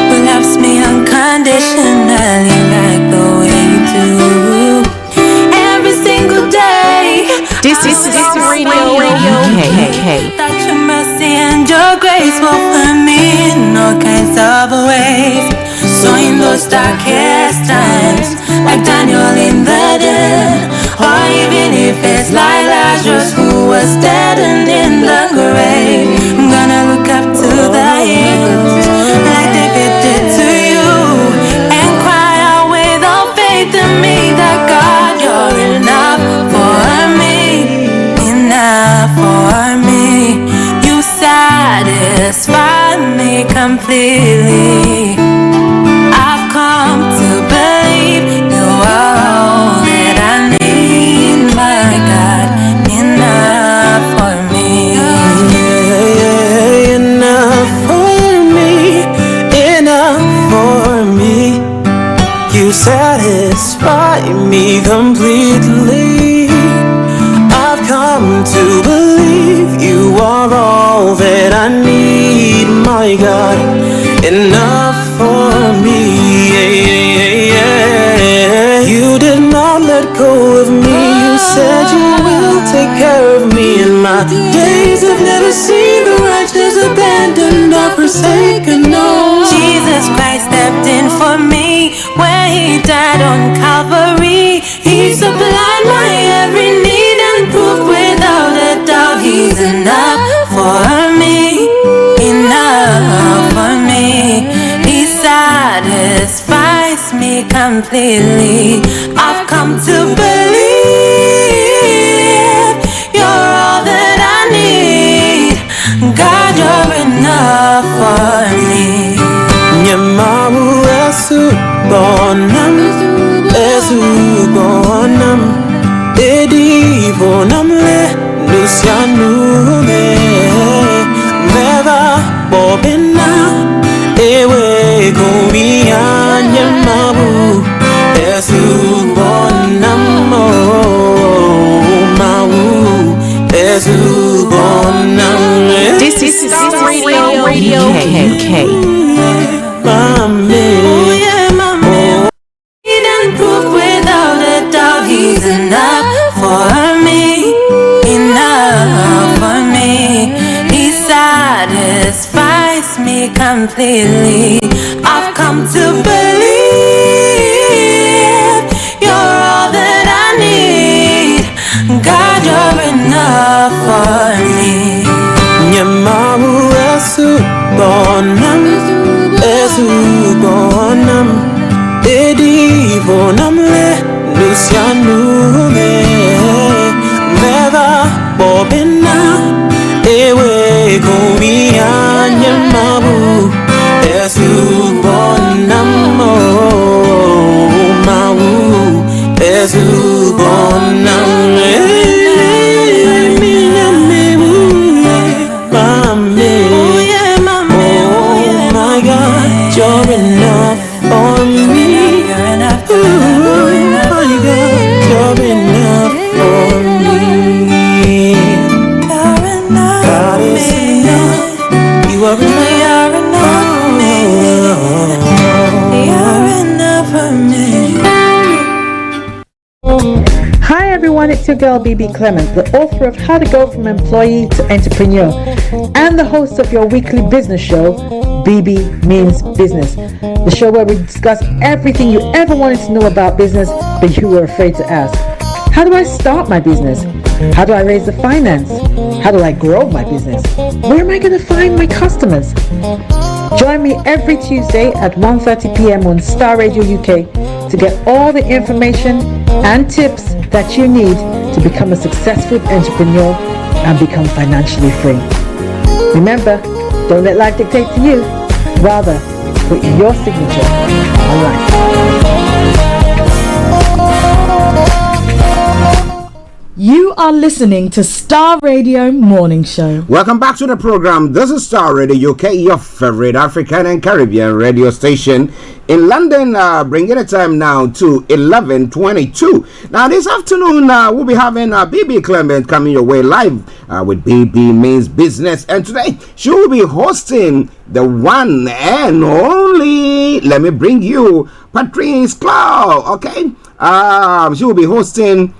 who loves me unconditionally like the way you do. Every single day, This is Radio UK. that your mercy and your grace will find me in all kinds of ways. So in those darkest times, like Daniel in the den, or even if it's like Lazarus who was dead and in the grave, I'm gonna look up to the hills like David did to you, and cry out with all faith in me that God, you're enough for me, enough for me. You satisfy me completely. I've come to believe you are all that I need, my God, enough for me. Enough for me, enough for me. You satisfy me completely. I've come to believe you are all that I need, my God, enough for me. You did not let go of me. You said you will take care of me. In my days I've never seen the righteous abandoned or forsaken, no. Jesus Christ stepped in for me when he died on Calvary. He supplied my every need and proved without a doubt he's enough for me, enough for me. He satisfies me completely. I've come to believe you're all that I need. God, you're enough for me. Nyamaru esu bonam edi bonamle lusianume meva bobina ewe kumia. Nyamaru esu bonamo mau esu bonam. This is Starr Radio UK. Oh yeah, mama. He done proof without a doubt he's enough for me, enough for me. He satisfies me completely. I've come to believe you're all that I need. God, you're enough for me. Nyamaru esu bonam edi bonamle lusianume meva bobina ewe kumia. Nyamaru esu bonamo mau esu bonamle. You're enough for me. You're enough for me. My God, you're enough for me. You're enough God is enough. You are enough for me. You're enough for me. Hi everyone, it's your girl BB Clement, the author of How to Go From Employee to Entrepreneur and the host of your weekly business show, BB Means Business, the show where we discuss everything you ever wanted to know about business but you were afraid to ask. How do I start my business? How do I raise the finance? How do I grow my business? Where am I going to find my customers? Join me every Tuesday at 1:30 p.m. on Starr Radio UK to get all the information and tips that you need to become a successful entrepreneur and become financially free. Remember, don't let life dictate to you. Rather, put your signature on life. You are listening to Star Radio Morning Show. Welcome back to the program. This is Star Radio UK, your favorite African and Caribbean radio station in London, bringing the time now to 11:22. Now this afternoon, we'll be having BB Clement coming your way live with BB Means Business, and today she will be hosting the one and only, let me bring you Patrice Clow, okay? She will be hosting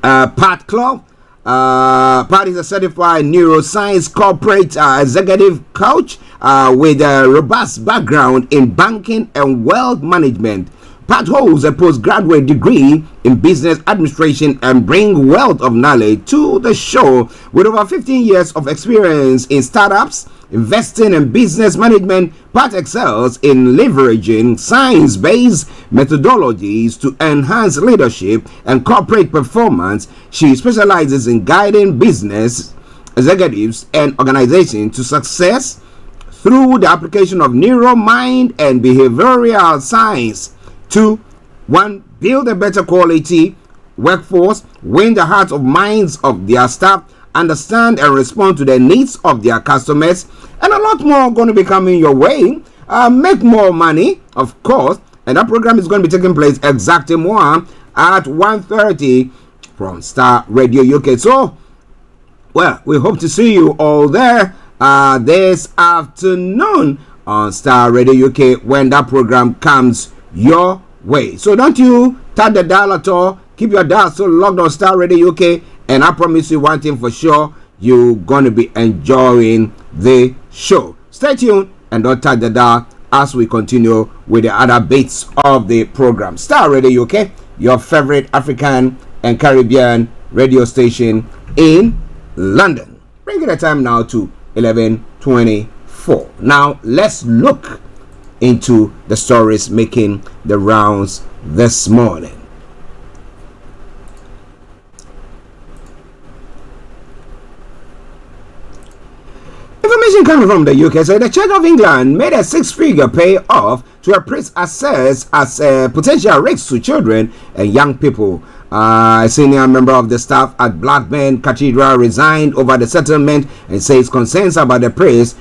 Pat Clow. Pat is a certified neuroscience corporate executive coach with a robust background in banking and wealth management. Pat holds a postgraduate degree in business administration and brings wealth of knowledge to the show. With over 15 years of experience in startups, investing, and business management, Pat excels in leveraging science-based methodologies to enhance leadership and corporate performance. She specializes in guiding business executives and organizations to success through the application of neuro, mind, and behavioral science to 1. Build a better quality workforce, win the hearts of minds of their staff, understand and respond to the needs of their customers, and a lot more going to be coming your way. Make more money, of course, and that program is going to be taking place exactly more at 1:30 from Star Radio UK. So, well, we hope to see you all there this afternoon on Star Radio UK when that program comes your way. So don't you tap the dial at all. Keep your dial so logged on Star Radio UK, and I promise you one thing for sure, you're gonna be enjoying the show. Stay tuned and don't tap the dial as we continue with the other bits of the program. Star Radio UK, your favorite African and Caribbean radio station in London. Bringing the time now to 11:24. Now let's look into the stories making the rounds this morning. Information coming from the UK said the Church of England made a six-figure payoff to a priest assessed as a potential risk to children and young people. A senior member of the staff at Blackburn Cathedral resigned over the settlement and says concerns about the priest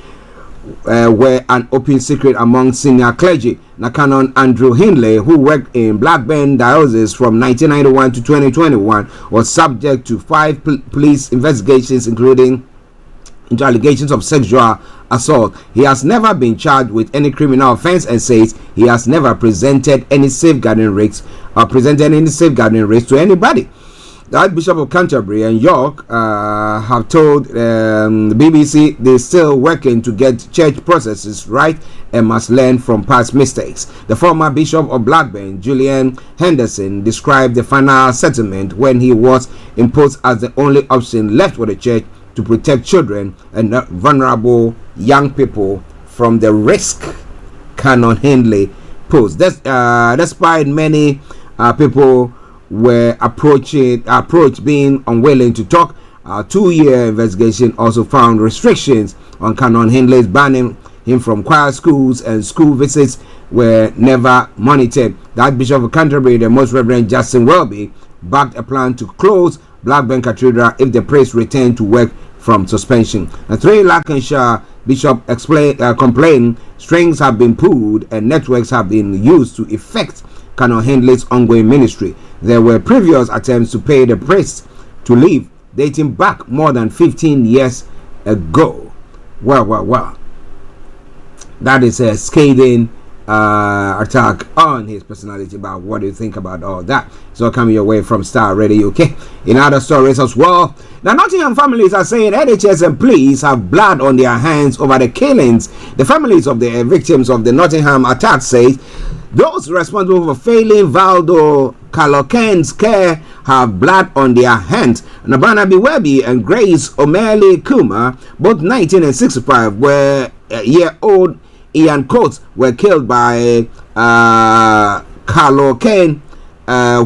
were an open secret among senior clergy. Now, Canon Andrew Hindley, who worked in Blackburn Diocese from 1991 to 2021, was subject to 5 police investigations, including into allegations of sexual assault. He has never been charged with any criminal offense and says he has never presented any safeguarding risks to anybody. The Archbishop of Canterbury and York have told the BBC they're still working to get church processes right and must learn from past mistakes. The former Bishop of Blackburn, Julian Henderson, described the final settlement when he was imposed as the only option left for the church to protect children and vulnerable young people from the risk Canon Hindley posed. Despite many people were approached being unwilling to talk, a 2-year investigation also found restrictions on Canon Hindley's banning him from choir schools, and school visits were never monitored. The Archbishop of Canterbury, the Most Reverend Justin Welby, backed a plan to close Blackburn Cathedral if the priest returned to work from suspension. And 3 Lancashire bishops complained strings have been pulled and networks have been used to effect Canon Hindley's ongoing ministry. There were previous attempts to pay the priest to leave, dating back more than 15 years ago. Well. That is a scathing attack on his personality. But what do you think about all that? So coming your way from Star Radio UK. In other stories as well, now Nottingham families are saying NHS and police have blood on their hands over the killings. The families of the victims of the Nottingham attack say those responsible for failing Valdo Calocan's care have blood on their hands. Barnaby Webby and Grace O'Malley Kuma, both 19 and 65, were year-old Ian Coates, were killed by Calocan,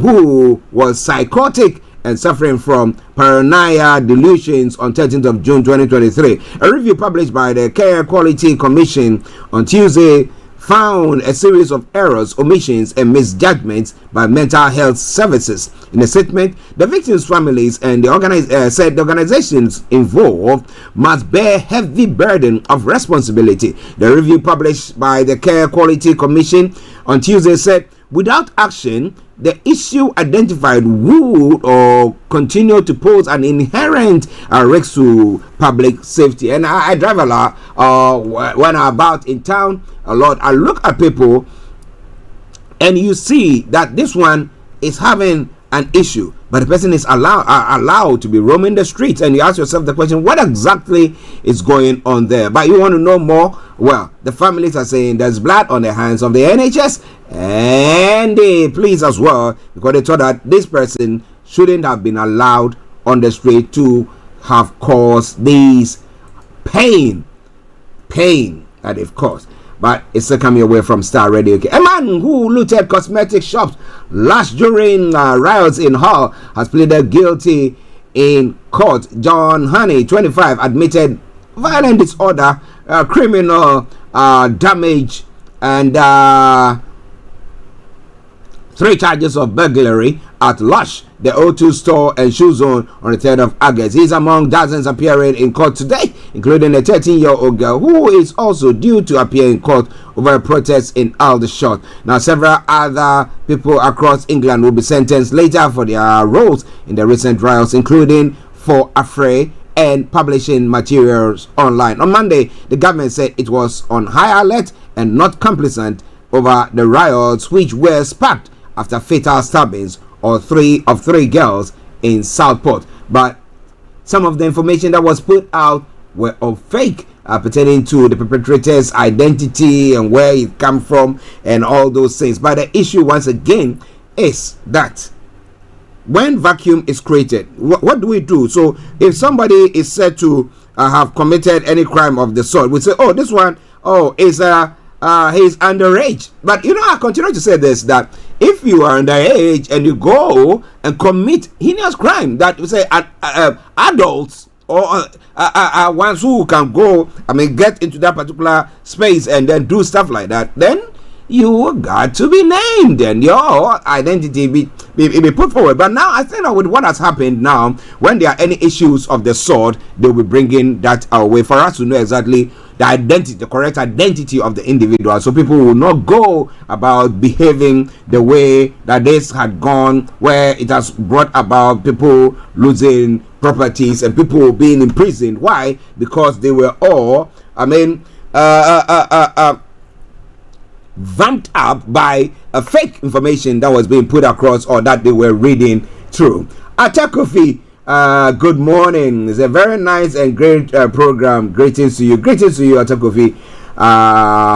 who was psychotic and suffering from paranoia delusions on 13th of June 2023. A review published by the Care Quality Commission on Tuesday found a series of errors, omissions, and misjudgments by mental health services. In a statement, the victims' families and the said the organizations involved must bear heavy burden of responsibility. The review published by the Care Quality Commission on Tuesday said, without action, the issue identified would or continue to pose an inherent risk to public safety. And I drive a lot when I'm about in town a lot. I look at people and you see that this one is having an issue, but the person is allowed to be roaming the streets, and you ask yourself the question, what exactly is going on there? But you want to know more? Well, the families are saying there's blood on the hands of the NHS, and they please as well, because they thought that this person shouldn't have been allowed on the street to have caused these pain that they've caused. But it's still coming away from Starr Radio. A man who looted cosmetic shops last during riots in Hull has pleaded guilty in court. John Honey, 25, admitted violent disorder, criminal damage, and 3 charges of burglary at Lush, the O2 store and shoe zone on the 3rd of August. He's among dozens appearing in court today, including a 13-year-old girl who is also due to appear in court over a protest in Aldershot. Now, several other people across England will be sentenced later for their roles in the recent riots, including for affray and publishing materials online. On Monday, the government said it was on high alert and not complacent over the riots, which were sparked after fatal stabbings of three girls in Southport. But some of the information that was put out were of fake, pertaining to the perpetrator's identity and where it come from and all those things. But the issue once again is that when vacuum is created, what do we do? So if somebody is said to have committed any crime of the sort, we say, oh, this one, is he's underage. But I continue to say this, that if you are underage and you go and commit heinous crime, that we say adults or ones who can go, get into that particular space and then do stuff like that, then you got to be named and your identity be put forward. But now I think that with what has happened now, when there are any issues of the sort, they'll be bringing that our way for us to know exactly the correct identity of the individual, so people will not go about behaving the way that this had gone, where it has brought about people losing properties and people being imprisoned. Why? Because they were all vamped up by a fake information that was being put across or that they were reading through. Atakofi, good morning. It's a very nice and great program. Greetings to you, Atakofi.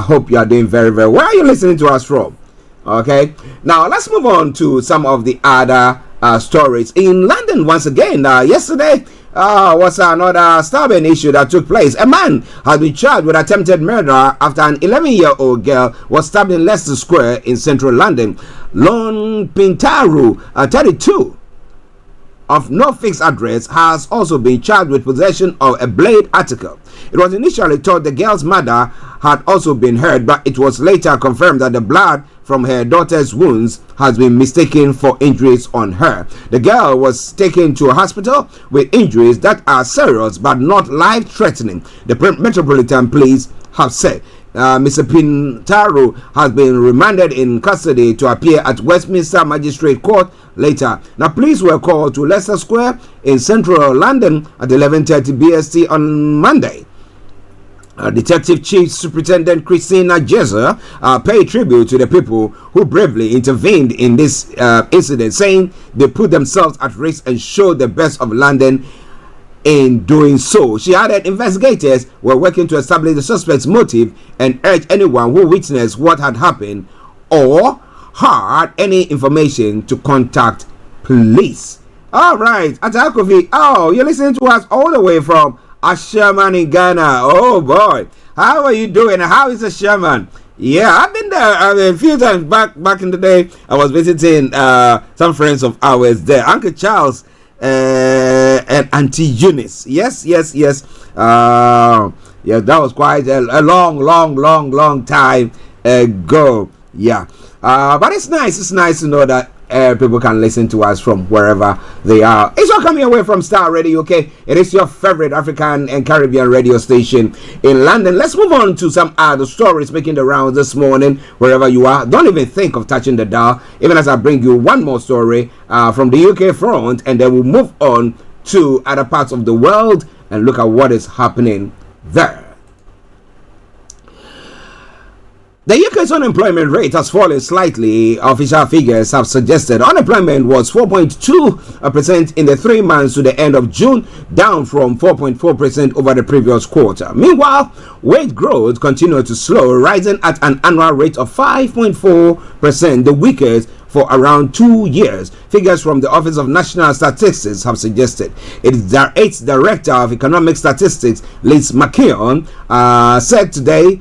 Hope you are doing very, very well. Where are you listening to us from? Okay, now let's move on to some of the other stories. In London, once again, yesterday was another stabbing issue that took place. A man has been charged with attempted murder after an 11-year-old girl was stabbed in Leicester Square in central London. Lon Pintaru, 32, of no fixed address, has also been charged with possession of a blade article. It was initially thought the girl's mother had also been hurt, but it was later confirmed that the blood from her daughter's wounds has been mistaken for injuries on her. The girl was taken to a hospital with injuries that are serious but not life-threatening, the Metropolitan Police have said. Mr. Pintaru has been remanded in custody to appear at Westminster Magistrate Court later. Now, police were called to Leicester Square in central London at 11:30 BST on Monday. Detective Chief Superintendent Christina Jezer paid tribute to the people who bravely intervened in this incident, saying they put themselves at risk and showed the best of London in doing so. She added investigators were working to establish the suspect's motive and urged anyone who witnessed what had happened or had any information to contact police. All right, Atakofi, you're listening to us all the way from Asherman in Ghana. Oh boy, how are you doing? How is Asherman? Yeah, I've been there a few times back in the day. I was visiting some friends of ours there, Uncle Charles and Auntie Eunice. Yes. Yeah, that was quite a long time ago. Yeah. But it's nice. It's nice to know that people can listen to us from wherever they are. It's all coming away from Starr Radio UK. It is your favorite African and Caribbean radio station in London. Let's move on to some other stories making the rounds this morning, wherever you are. Don't even think of touching the dial, even as I bring you one more story from the UK front, and then we'll move on to other parts of the world and look at what is happening there. The UK's unemployment rate has fallen slightly. Official figures have suggested unemployment was 4.2% in the 3 months to the end of June, down from 4.4% over the previous quarter. Meanwhile, wage growth continued to slow, rising at an annual rate of 5.4%, the weakest for around 2 years. Figures from the Office of National Statistics have suggested. Its Director of Economic Statistics, Liz McKeon, said today,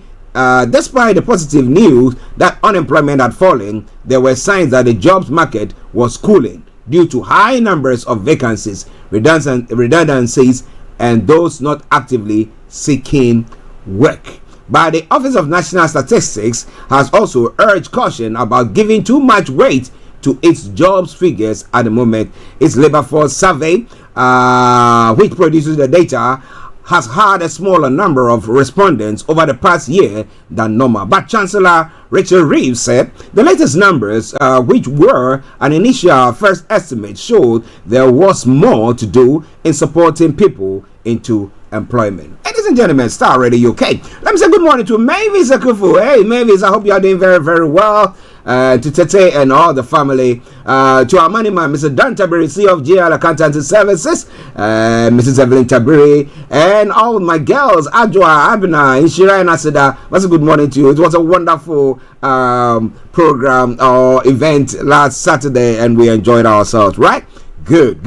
despite the positive news that unemployment had fallen, there were signs that the jobs market was cooling due to high numbers of vacancies, redundancies, and those not actively seeking work. But the Office of National Statistics has also urged caution about giving too much weight to its jobs figures at the moment. Its labor force survey, which produces the data, has had a smaller number of respondents over the past year than normal. But Chancellor Rachel Reeves said the latest numbers, which were an initial first estimate, showed there was more to do in supporting people into employment. Ladies and gentlemen, Starr Radio UK. Let me say good morning to Mavis Akufu. Hey, Mavis, I hope you are doing very, very well. To Tete and all the family, to our money man, Mr. Dan Tabiri, CEO of GL Accountancy Services, Mrs. Evelyn Tabiri, and all my girls, Adwa, Abina, Inshira, and Asida. That's a good morning to you. It was a wonderful program or event last Saturday, and we enjoyed ourselves, right? Good.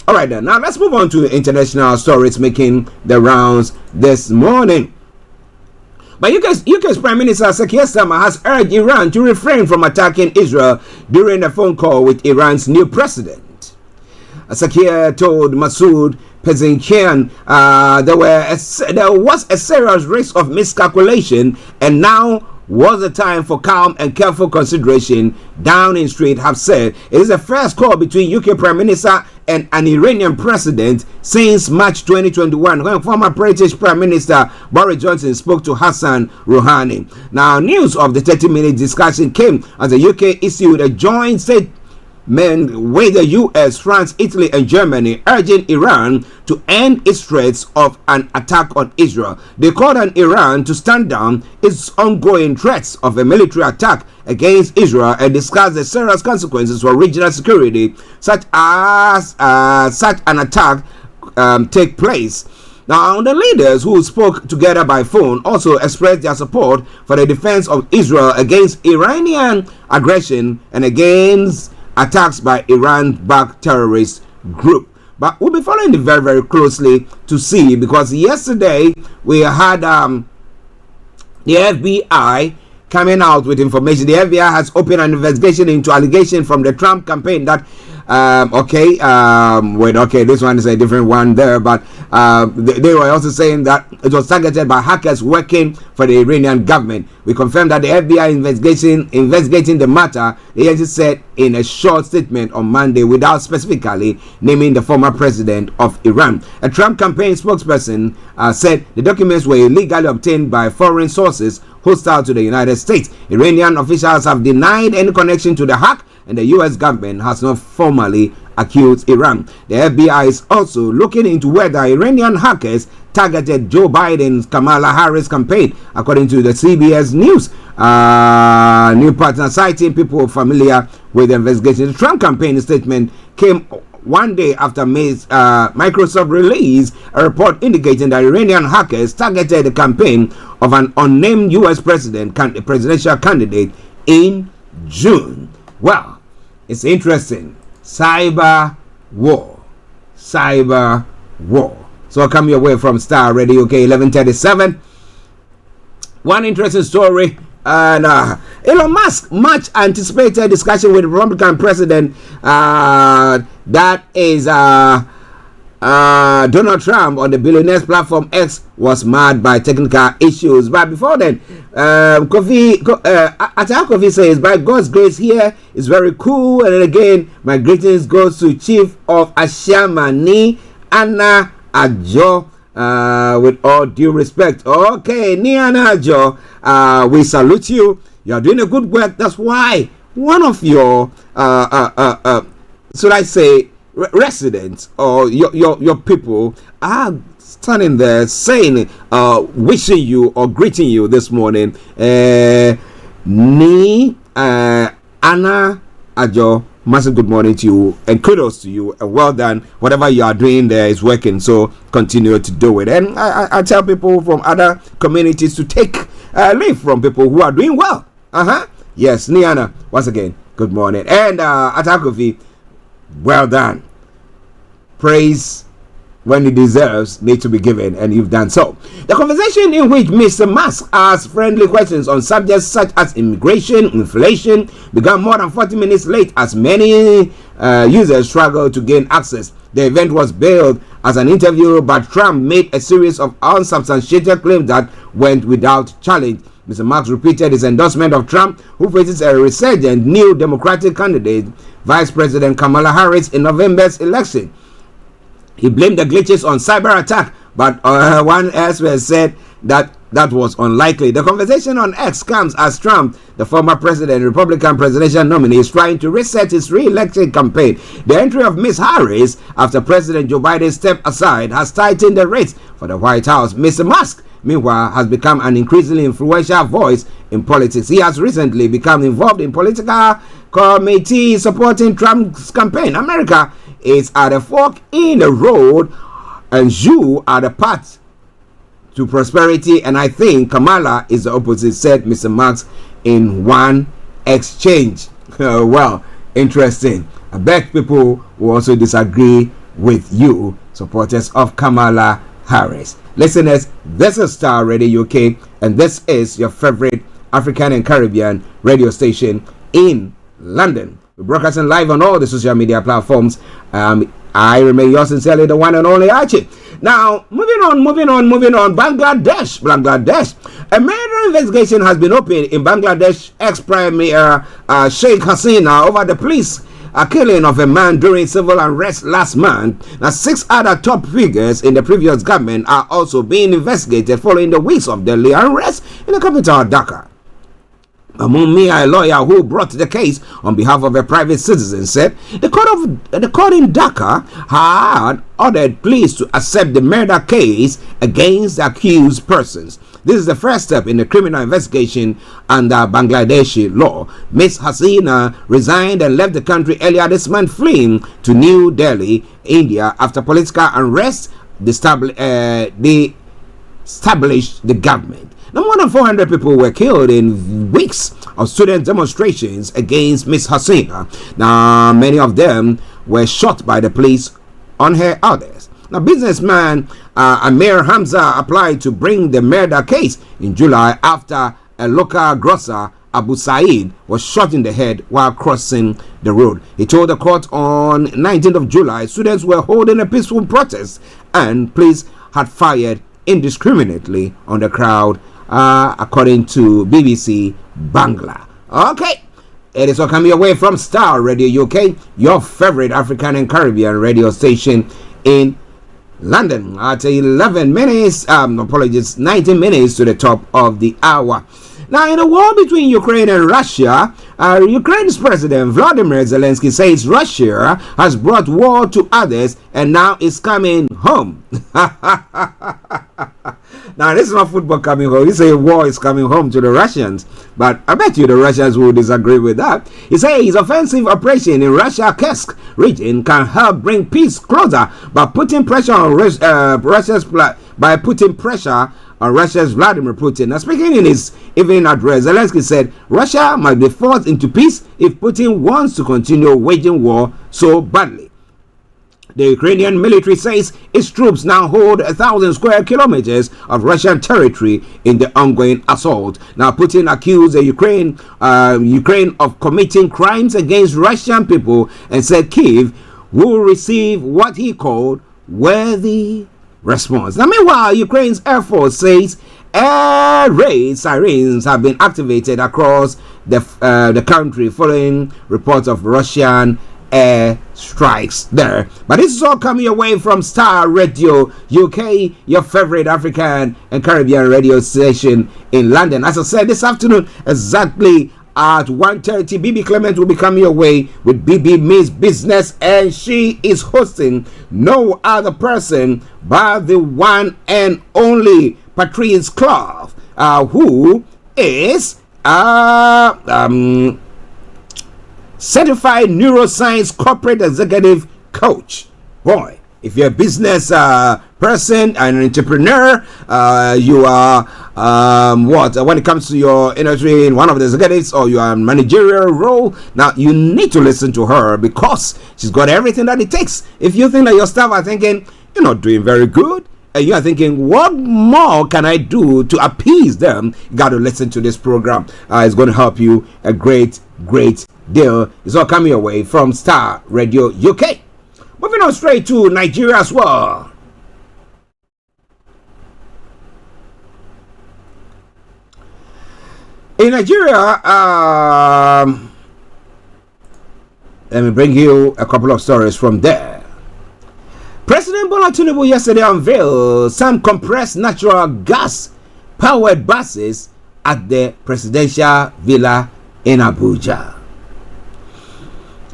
All right, then. Now let's move on to the international stories making the rounds this morning. But UK's Prime Minister Sir Keir Starmer has urged Iran to refrain from attacking Israel during a phone call with Iran's new president. Sir Keir told Masoud Pezeshkian there was a serious risk of miscalculation, and now was the time for calm and careful consideration. Downing Street have said it is the first call between UK Prime Minister and an Iranian president since March 2021, when former British Prime Minister Boris Johnson spoke to Hassan Rouhani. Now, news of the 30-minute discussion came as the UK issued a joint statement with the US, France, Italy, and Germany, urging Iran to end its threats of an attack on Israel. They called on Iran to stand down its ongoing threats of a military attack against Israel and discuss the serious consequences for regional security, such as such an attack take place. Now, the leaders who spoke together by phone also expressed their support for the defense of Israel against Iranian aggression and against attacks by Iran-backed terrorist group. But we'll be following it very, very closely to see, because yesterday we had the FBI coming out with information. The FBI has opened an investigation into allegations from the Trump campaign that this one is a different one there, but they were also saying that it was targeted by hackers working for the Iranian government. We confirmed that the FBI investigating the matter, the agency said in a short statement on Monday, without specifically naming the former president of Iran. A Trump campaign spokesperson said the documents were illegally obtained by foreign sources hostile to the United States. Iranian officials have denied any connection to the hack, and the U.S. government has not formally accused Iran. The FBI is also looking into whether Iranian hackers targeted Joe Biden's Kamala Harris campaign, according to the CBS News new partner, citing people familiar with the investigation. The Trump campaign statement came one day after Microsoft released a report indicating that Iranian hackers targeted the campaign of an unnamed U.S. presidential candidate in June. Well, it's interesting. Cyber war. So I'll come your way from Starr Radio UK 1137. One interesting story. And Elon Musk, much anticipated discussion with Republican president that is Donald Trump on the billionaires platform X was marred by technical issues. But before then, Kofi says, by God's grace here is very cool. And then again, my greetings goes to Chief of Ashamani, Anna Ajo, with all due respect. Okay, Ni Anna Ajo, we salute you. You are doing a good work. That's why one of your, should I say, residents or your people are standing there saying, wishing you or greeting you this morning. Ni Anna Ajo, massive good morning to you and kudos to you and well done. Whatever you are doing there is working, so continue to do it. And I tell people from other communities to take leave from people who are doing well. Yes, Niana, once again, good morning. And Atakofi, well done. Praise when it deserves need to be given, and you've done so. The conversation in which Mr. Musk asked friendly questions on subjects such as immigration, inflation, began more than 40 minutes late as many users struggled to gain access. The event was billed as an interview, but Trump made a series of unsubstantiated claims that went without challenge. Mr. Musk repeated his endorsement of Trump, who faces a resurgent new Democratic candidate, Vice President Kamala Harris, in November's election. He blamed the glitches on cyber attack, but one elsewhere said that was unlikely. The conversation on X comes as Trump, the former president, Republican presidential nominee, is trying to reset his re-election campaign. The entry of Ms. Harris after President Joe Biden stepped aside has tightened the race for the White House. Mr. Musk, meanwhile, has become an increasingly influential voice in politics. He has recently become involved in political committees supporting Trump's campaign. America is at a fork in the road, and you are the path to prosperity, and I think Kamala is the opposite, said Mr. Marx in one exchange. Well, interesting. I bet people will also disagree with you, supporters of Kamala Harris. Listeners, this is Starr Radio UK, and this is your favorite African and Caribbean radio station in London. We're broadcasting live on all the social media platforms. I remain yours sincerely, the one and only Archie. Now, moving on. Bangladesh. A murder investigation has been opened in Bangladesh ex-premier Sheikh Hasina over the police killing of a man during civil unrest last month. Now, 6 other top figures in the previous government are also being investigated following the weeks of deadly unrest in the capital Dhaka. Among me, a lawyer who brought the case on behalf of a private citizen, said the court in Dhaka had ordered police to accept the murder case against the accused persons. This is the first step in the criminal investigation under Bangladeshi law. Ms. Hasina resigned and left the country earlier this month, fleeing to New Delhi, India, after political unrest established the government. Now, more than 400 people were killed in weeks of student demonstrations against Ms. Hasina. Now, many of them were shot by the police on her orders. Now, businessman Amir Hamza applied to bring the murder case in July after a local grocer, Abu Said, was shot in the head while crossing the road. He told the court on 19th of July students were holding a peaceful protest and police had fired indiscriminately on the crowd, according to BBC Bangla. Okay, it is all coming away from Starr Radio UK, your favorite African and Caribbean radio station in London. At 19 minutes to the top of the hour. Now, in a war between Ukraine and Russia, Ukraine's President Vladimir Zelensky says Russia has brought war to others and now is coming home. Now, this is not football coming home. He say war is coming home to the Russians. But I bet you the Russians will disagree with that. He says his offensive operation in Russia-Kursk region can help bring peace closer by putting pressure on Russia's Vladimir Putin. Now, speaking in his evening address, Zelensky said Russia might be forced into peace if Putin wants to continue waging war so badly. The Ukrainian military says its troops now hold 1,000 square kilometers of Russian territory in the ongoing assault. Now, Putin accused the Ukraine of committing crimes against Russian people and said Kyiv will receive what he called worthy response. Now, meanwhile, Ukraine's Air Force says air raid sirens have been activated across the country following reports of Russian air strikes there. But this is all coming away from Starr Radio UK, your favorite African and Caribbean radio station in London. As I said, this afternoon, exactly at 1:30, BB Clement will be coming away with BB Miss Business, and she is hosting no other person but the one and only Patrice Clough, who is certified neuroscience corporate executive coach. Boy, if you're a business person, an entrepreneur, you are when it comes to your industry in one of the executives, or you are in managerial role, now you need to listen to her because she's got everything that it takes. If you think that your staff are thinking you're not doing very good, and you are thinking, what more can I do to appease them? You got to listen to this program. It's going to help you a great deal. It's all coming away from Starr Radio UK. Moving on straight to Nigeria as well. In Nigeria, let me bring you a couple of stories from there. President Bola Tinubu yesterday unveiled some compressed natural gas powered buses at the presidential villa in Abuja.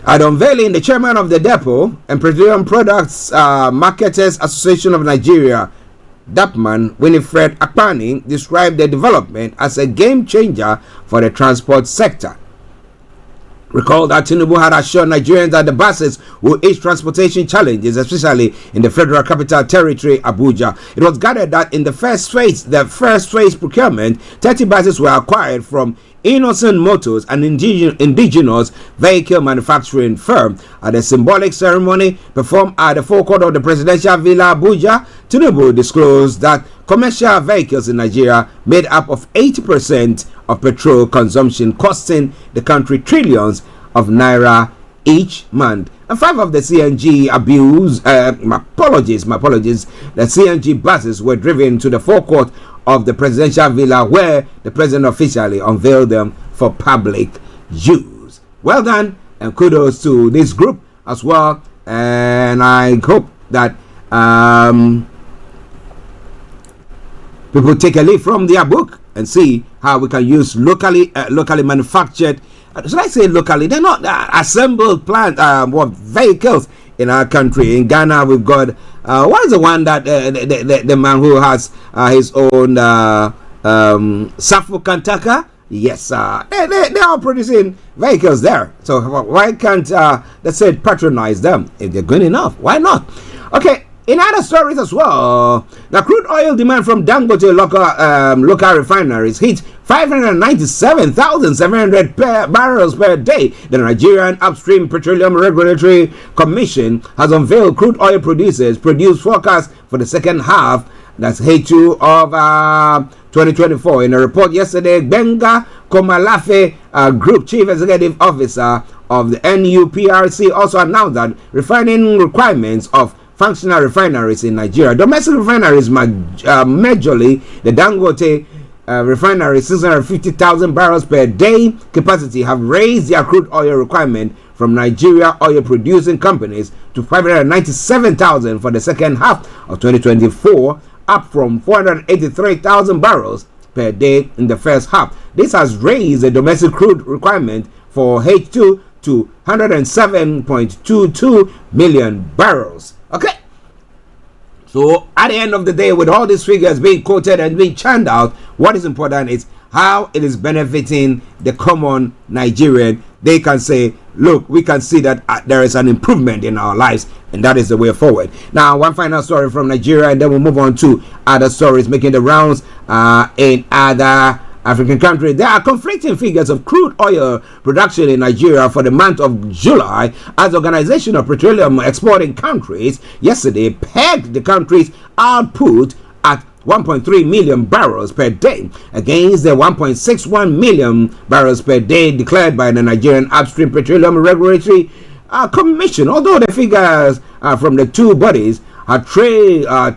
At unveiling, the chairman of the Depot and Petroleum Products Marketers Association of Nigeria, DAPMAN Winifred Akpani, described the development as a game changer for the transport sector. Recall that Tinubu had assured Nigerians that the buses will ease transportation challenges, especially in the Federal Capital Territory, Abuja. It was gathered that in the first phase procurement, 30 buses were acquired from Innocent Motors, an indigenous vehicle manufacturing firm. At a symbolic ceremony performed at the forecourt of the Presidential Villa Abuja, Tinubu disclosed that commercial vehicles in Nigeria made up of 80% of petrol consumption, costing the country trillions of naira each month. And 5 of the CNG my apologies, the CNG buses were driven to the forecourt of the Presidential Villa, where the president officially unveiled them for public use. Well done, and kudos to this group as well. And I hope that people take a leaf from their book and see how we can use locally manufactured. Should I say locally? They're not assembled vehicles in our country. In Ghana, we've got what is the one that the man who has his own Safo Kantaka? Yes, they are producing vehicles there. So why can't let's say patronize them if they're good enough? Why not? Okay. In other stories as well, the crude oil demand from Dangote local refineries hit 597,700 barrels per day. The Nigerian Upstream Petroleum Regulatory Commission has unveiled crude oil producers' produce forecast for the second half, that's H2 of 2024. In a report yesterday, Benga Komalafe, Group Chief Executive Officer of the NUPRC, also announced that refining requirements of functional refineries in Nigeria, domestic refineries, majorly the Dangote refinery, 650,000 barrels per day capacity, have raised their crude oil requirement from Nigeria oil producing companies to 597,000 for the second half of 2024, up from 483,000 barrels per day in the first half. This has raised the domestic crude requirement for H2 to 107.22 million barrels. Okay, so at the end of the day, with all these figures being quoted and being churned out, what is important is how it is benefiting the common Nigerian. They can say, look, we can see that there is an improvement in our lives, and that is the way forward. Now, one final story from Nigeria, and then we'll move on to other stories making the rounds in other African countries. There are conflicting figures of crude oil production in Nigeria for the month of July, as the Organization of Petroleum Exporting Countries yesterday pegged the country's output at 1.3 million barrels per day against the 1.61 million barrels per day declared by the Nigerian Upstream Petroleum Regulatory Commission. Although the figures from the two bodies had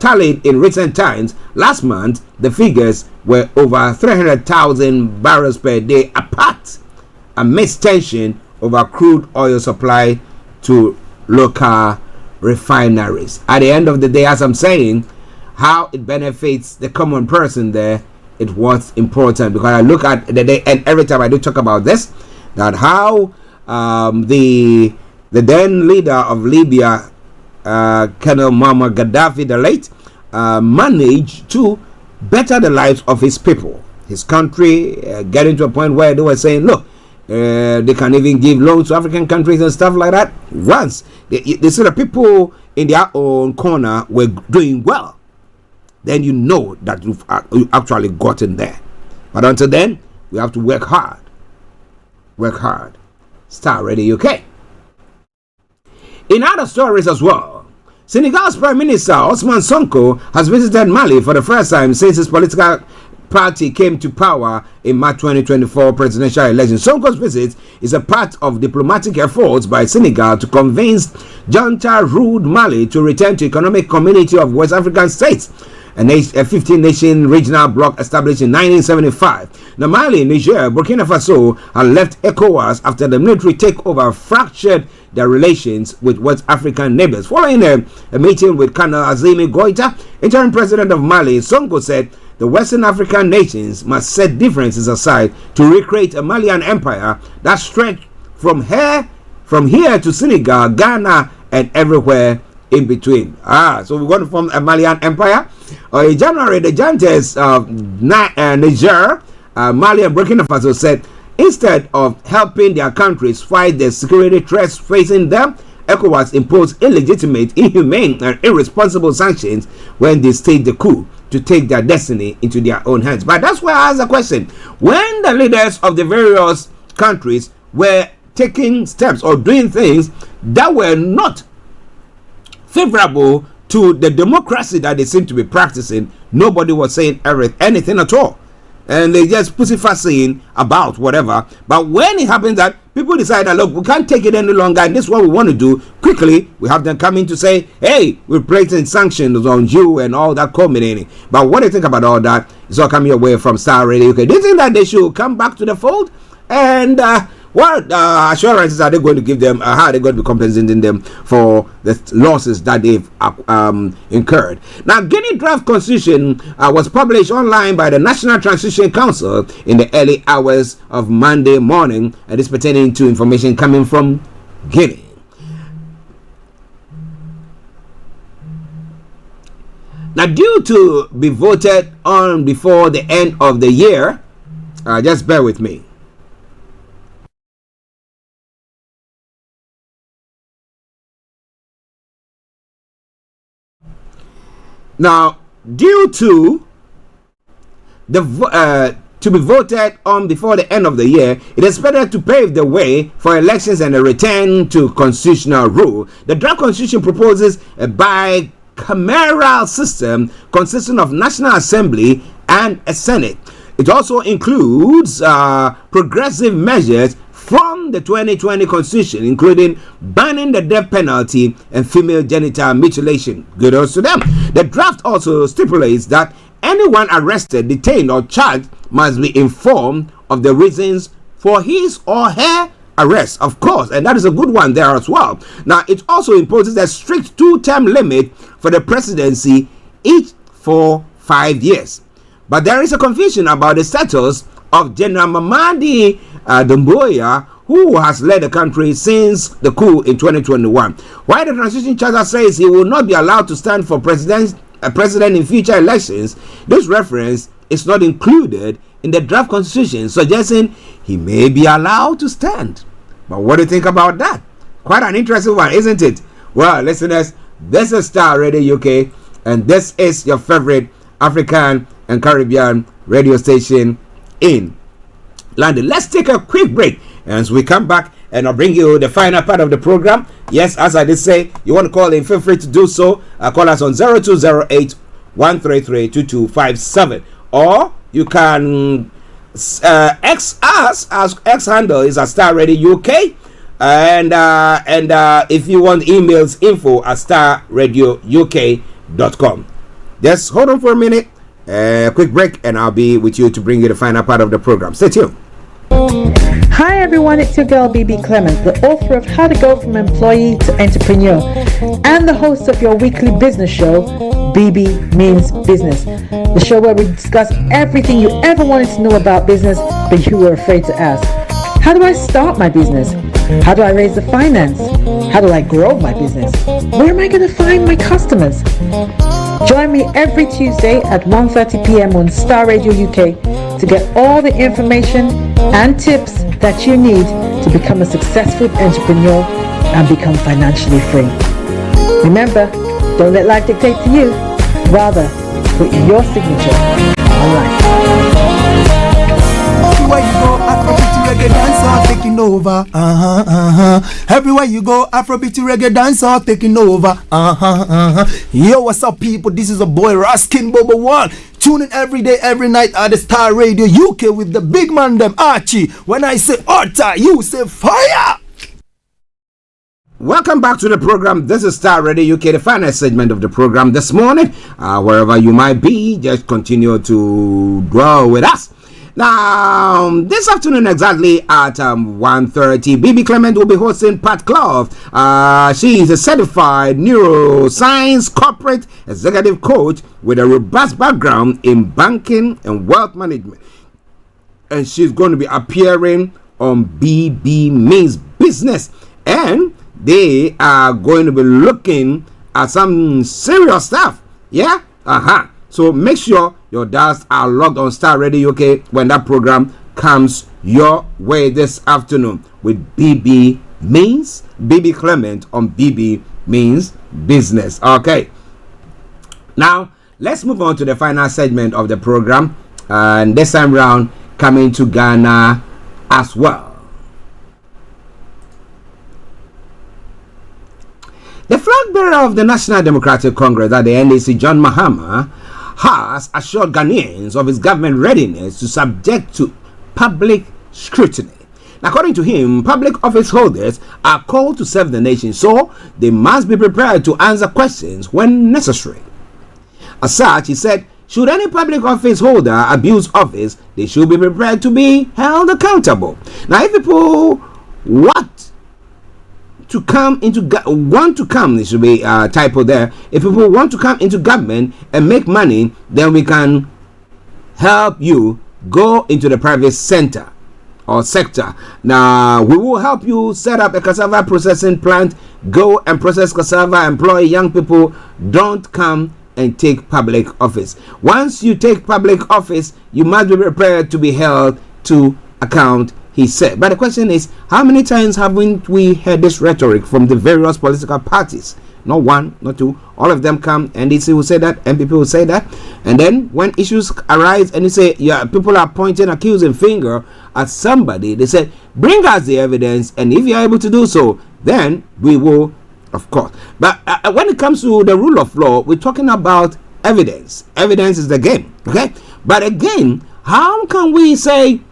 tallied in recent times. Last month, the figures were over 300,000 barrels per day apart, amidst tension over crude oil supply to local refineries. At the end of the day, as I'm saying, how it benefits the common person there, it was important, because I look at the day, and every time I do talk about this, that how the then leader of Libya, Colonel Muammar Gaddafi the late, managed to better the lives of his people, his country, getting to a point where they were saying, look, they can even give loans to African countries and stuff like that. Once they see the people in their own corner were doing well, then you know that you've actually gotten there. But until then, we have to work hard. Work hard. Starr Radio UK. In other stories as well, Senegal's Prime Minister Ousmane Sonko has visited Mali for the first time since his political party came to power in March 2024 presidential election. Sonko's visit is a part of diplomatic efforts by Senegal to convince junta-ruled Mali to return to economic community of West African states, a 15-nation regional bloc established in 1975. Now, Mali, Niger, Burkina Faso had left ECOWAS after the military takeover fractured their relations with West African neighbors. Following a meeting with Colonel Assimi Goïta, interim president of Mali, Sonko said the Western African nations must set differences aside to recreate a Malian empire that stretched from here to Senegal, Ghana, and everywhere in between. So we're going to form a Malian empire. In January, the juntas of Niger, Mali, and Burkina Faso said instead of helping their countries fight the security threats facing them, ECOWAS imposed illegitimate, inhumane, and irresponsible sanctions when they staged the coup to take their destiny into their own hands. But that's why I ask the question: when the leaders of the various countries were taking steps or doing things that were not favorable to the democracy that they seem to be practicing, nobody was saying anything at all, and they just pussyfussing about whatever. But when it happens that people decide that, look, we can't take it any longer and this is what we want to do quickly, we have them come in to say, hey, we're placing sanctions on you and all that culminating. But what do you think about all that? It's all coming away from Starr Radio UK. Do you think that they should come back to the fold? And what assurances are they going to give them? How are they going to be compensating them for the losses that they've incurred? Now, Guinea draft constitution was published online by the National Transition Council in the early hours of Monday morning, and it's pertaining to information coming from Guinea. Now, due to be voted on before the end of the year, just bear with me. Now, due to to be voted on before the end of the year, it is expected to pave the way for elections and a return to constitutional rule. The draft constitution proposes a bicameral system consisting of National Assembly and a Senate. It also includes progressive measures from the 2020 Constitution, including banning the death penalty and female genital mutilation. Kudos to them. The draft also stipulates that anyone arrested, detained, or charged must be informed of the reasons for his or her arrest, of course, and that is a good one there as well. Now, it also imposes a strict 2-term limit for the presidency, each for 5 years. But there is a confusion about the status of General Mamadi Doumbouya, who has led the country since the coup in 2021. While the transition charter says he will not be allowed to stand for president in future elections, this reference is not included in the draft constitution, suggesting he may be allowed to stand. But what do you think about that? Quite an interesting one, isn't it? Well, listeners, this is Starr Radio UK, and this is your favorite African and Caribbean radio station in London. Let's take a quick break, and as we come back, and I'll bring you the final part of the program. Yes, as I did say, you want to call in, feel free to do so. Call us on 0208 133 2257, or you can X us, as X handle is at Starr Radio UK. And if you want emails, info@starradiouk.com. Just hold on for a minute, quick break, and I'll be with you to bring you the final part of the program. Stay tuned. Hi everyone, it's your girl BB Clemens, the author of How to Go From Employee to Entrepreneur and the host of your weekly business show, BB Means Business, the show where we discuss everything you ever wanted to know about business but you were afraid to ask. How do I start my business? How do I raise the finance? How do I grow my business? Where am I going to find my customers? Join me every Tuesday at 1:30 p.m. on Starr Radio UK to get all the information and tips that you need to become a successful entrepreneur and become financially free. Remember, don't let life dictate to you. Rather, put your signature on life. Everywhere you go, Afrobeat reggae dancehall taking over. Everywhere you go, Afrobeat reggae dancehall taking over. Yo, what's up, people? This is a boy Raskin Bobo One. Tune in every day, every night at the Starr Radio UK with the big man them Archie. When I say order, you say fire. Welcome back to the program. This is Starr Radio UK, the final segment of the program this morning. Wherever you might be, just continue to dwell with us. Now, this afternoon exactly at 1:30, BB Clement will be hosting Pat Clough. She is a certified neuroscience corporate executive coach with a robust background in banking and wealth management. And she's going to be appearing on BB Means Business. And they are going to be looking at some serious stuff. Yeah? So make sure your dads are logged on Starr Radio UK when that program comes your way this afternoon with BB Clement on BB Means Business. Okay. Now, let's move on to the final segment of the program. And this time round, coming to Ghana as well. The flag bearer of the National Democratic Congress at the NDC, John Mahama, has assured Ghanaians of his government readiness to subject to public scrutiny. According to him, public office holders are called to serve the nation, so they must be prepared to answer questions when necessary. As such, he said, should any public office holder abuse office, they should be prepared to be held accountable. Now, if people want to come, there should be a typo there. If people want to come into government and make money, then we can help you go into the private sector. Now, we will help you set up a cassava processing plant, go and process cassava, employ young people. Don't come and take public office. Once you take public office, you must be prepared to be held to account, he said. But the question is, how many times haven't we heard this rhetoric from the various political parties? Not one, not two. All of them come, NDC will say that, MPP will say that. And then when issues arise and you say, yeah, people are pointing accusing finger at somebody, they said, bring us the evidence, and if you're able to do so, then we will, of course. But when it comes to the rule of law, we're talking about evidence. Evidence is the game, okay? But again, how can we say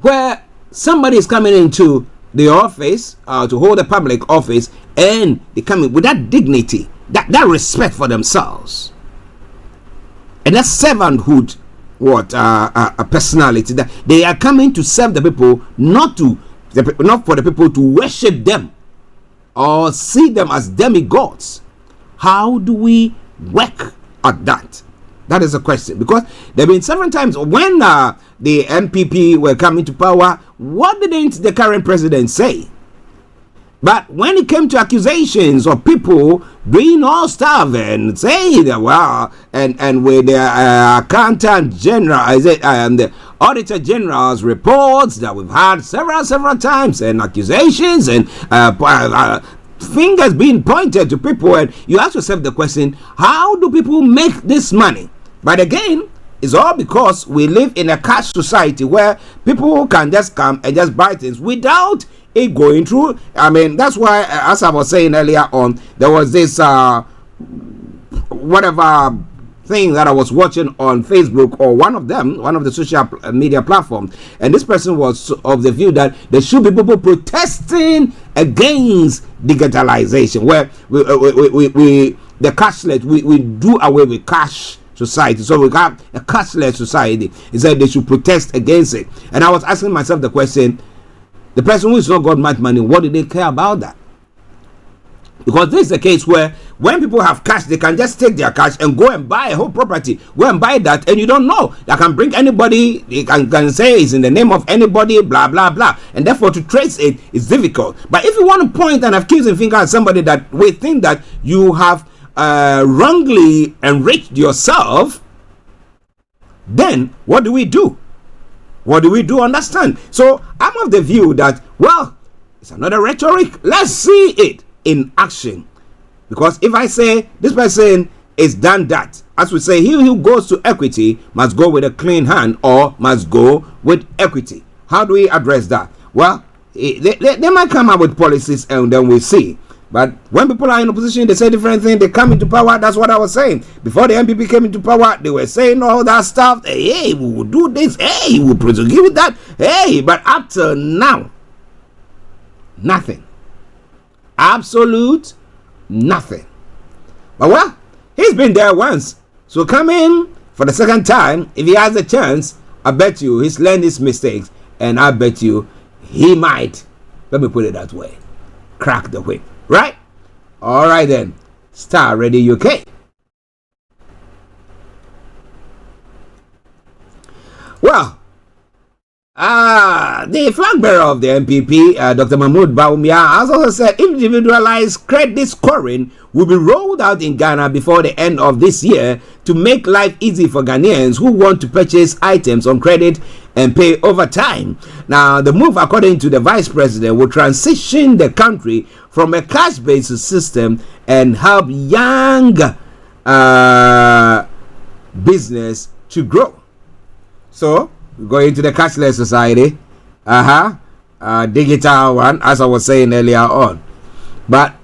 where somebody is coming into the office to hold a public office and they come in with that dignity, that respect for themselves, and that servanthood, a personality, that they are coming to serve the people, not for the people to worship them or see them as demigods. How do we work at that? That is a question, because there have been several times when the MPP were coming to power, what didn't the current president say? But when it came to accusations of people doing all stuff and saying that, well, and with the accountant general, the auditor general's reports that we've had several times, and accusations and fingers being pointed to people, and you ask yourself the question, how do people make this money? But again, it's all because we live in a cash society where people can just come and just buy things without it going through. I mean, that's why, as I was saying earlier on, there was this thing that I was watching on Facebook or one of the social media platforms, and this person was of the view that there should be people protesting against digitalization, where we the cashless, we do away with cash society, so we have a cashless society. He said they should protest against it, and I was asking myself the question: the person who is not got much money, what do they care about that? Because this is the case where when people have cash, they can just take their cash and go and buy a whole property. Go and buy that, and you don't know. They can bring anybody, they can say it's in the name of anybody, blah, blah, blah. And therefore, to trace it is difficult. But if you want to point an accusing finger at somebody that we think that you have wrongly enriched yourself, then what do we do? What do we do? Understand? So I'm of the view that, well, it's another rhetoric. Let's see it in action. Because if I say this person is done that, as we say, he who goes to equity must go with a clean hand or must go with equity. How do we address that? Well, they might come up with policies and then we see. But when people are in opposition, they say different things. They come into power. That's what I was saying. Before the MPP came into power, they were saying all that stuff. Hey, we will do this. Hey, we will prosecute that. Hey, but up till now, nothing. Absolute nothing. But well, he's been there once. So come in for the second time. If he has a chance, I bet you he's learned his mistakes. And I bet you he might, let me put it that way, crack the whip. Right? All right then. Starr Radio UK. Well, the flag bearer of the MPP, Dr. Mahmoud Bawumia, has also said individualized credit scoring will be rolled out in Ghana before the end of this year to make life easy for Ghanaians who want to purchase items on credit and pay over time. Now, the move, according to the Vice President, will transition the country from a cash-based system and help young business to grow. So, going to the cashless society, digital one, as I was saying earlier on. But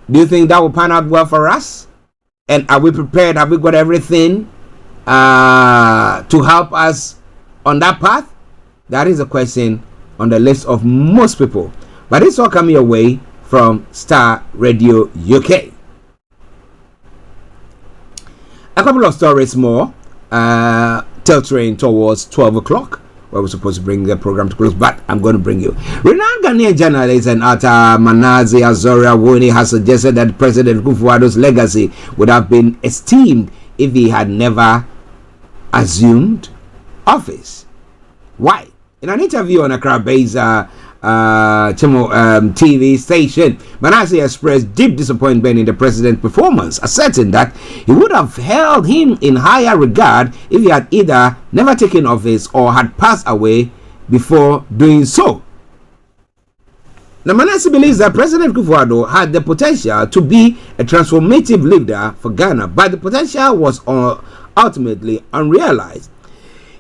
do you think that will pan out well for us? And are we prepared? Have we got everything to help us on that path? That is a question on the list of most people. But it's all coming your way from Starr Radio UK. A couple of stories more, tilting towards 12 o'clock, where we're supposed to bring the program to close, but I'm going to bring you. Renowned Ghanaian journalist and author Manasseh Azoria Woni has suggested that President Kufuor's legacy would have been esteemed if he had never assumed office. Why? In an interview on Accra-based TV station, Manasseh expressed deep disappointment in the president's performance, asserting that he would have held him in higher regard if he had either never taken office or had passed away before doing so. Now, Manasseh believes that President Kufuor had the potential to be a transformative leader for Ghana, but the potential was ultimately unrealized.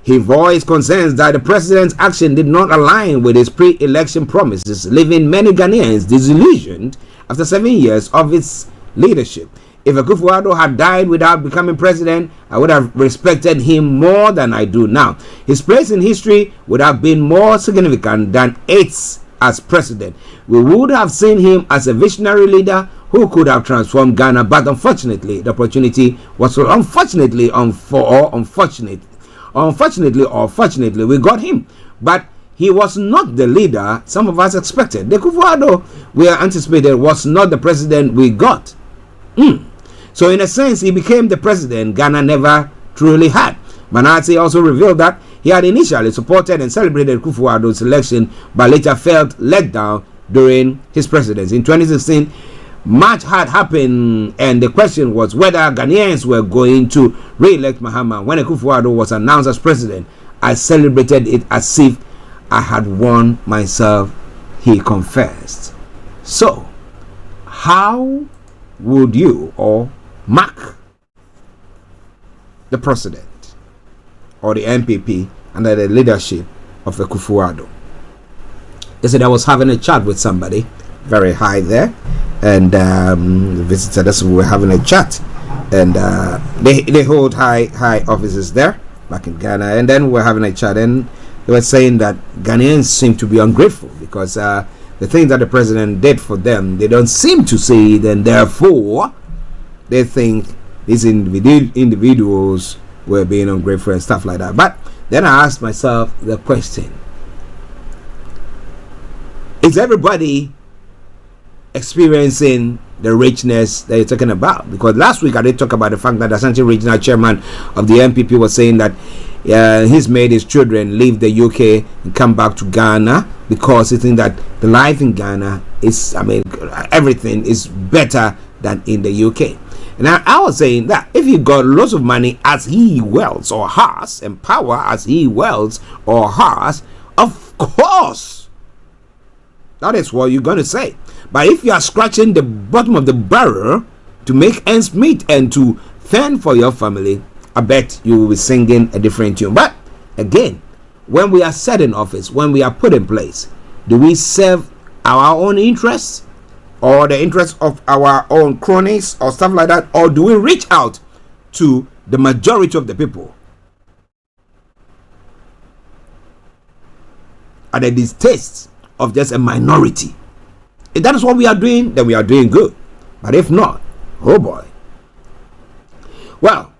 He voiced concerns that the president's action did not align with his pre-election promises, leaving many Ghanaians disillusioned after 7 years of his leadership. If Akufo-Addo had died without becoming president, I would have respected him more than I do now. His place in history would have been more significant than its as president. We would have seen him as a visionary leader who could have transformed Ghana, but unfortunately, the opportunity was so unfortunately or fortunately, we got him. But he was not the leader some of us expected. The Akufo-Addo we anticipated was not the president we got. So in a sense, he became the president Ghana never truly had. Manasseh also revealed that he had initially supported and celebrated Akufo-Addo's election, but later felt let down during his presidency. In 2016, much had happened, and the question was whether Ghanaians were going to re-elect Mahama. When Akufo-Addo was announced as president, I celebrated it as if I had won myself, he confessed. So, how would you or mark the president or the MPP under the leadership of Akufo-Addo? They said I was having a chat with somebody very high there, and visited us. We were having a chat, and they hold high offices there back in Ghana, and then we're having a chat, and they were saying that Ghanaians seem to be ungrateful because the things that the president did for them, they don't seem to see it, and therefore they think these individuals were being ungrateful and stuff like that. But then I asked myself the question: is everybody experiencing the richness that you're talking about? Because last week I did talk about the fact that the Ashanti regional chairman of the MPP was saying that he's made his children leave the UK and come back to Ghana because he thinks that the life in Ghana is, everything is better than in the UK. And I was saying that if you got lots of money as he wields or has, and power as he wields or has, of course, that is what you're going to say. But if you are scratching the bottom of the barrel to make ends meet and to fend for your family, I bet you will be singing a different tune. But again, when we are set in office, when we are put in place, do we serve our own interests or the interests of our own cronies or stuff like that? Or do we reach out to the majority of the people at the distaste of just a minority? If that is what we are doing, then we are doing good. But if not, oh boy. Well,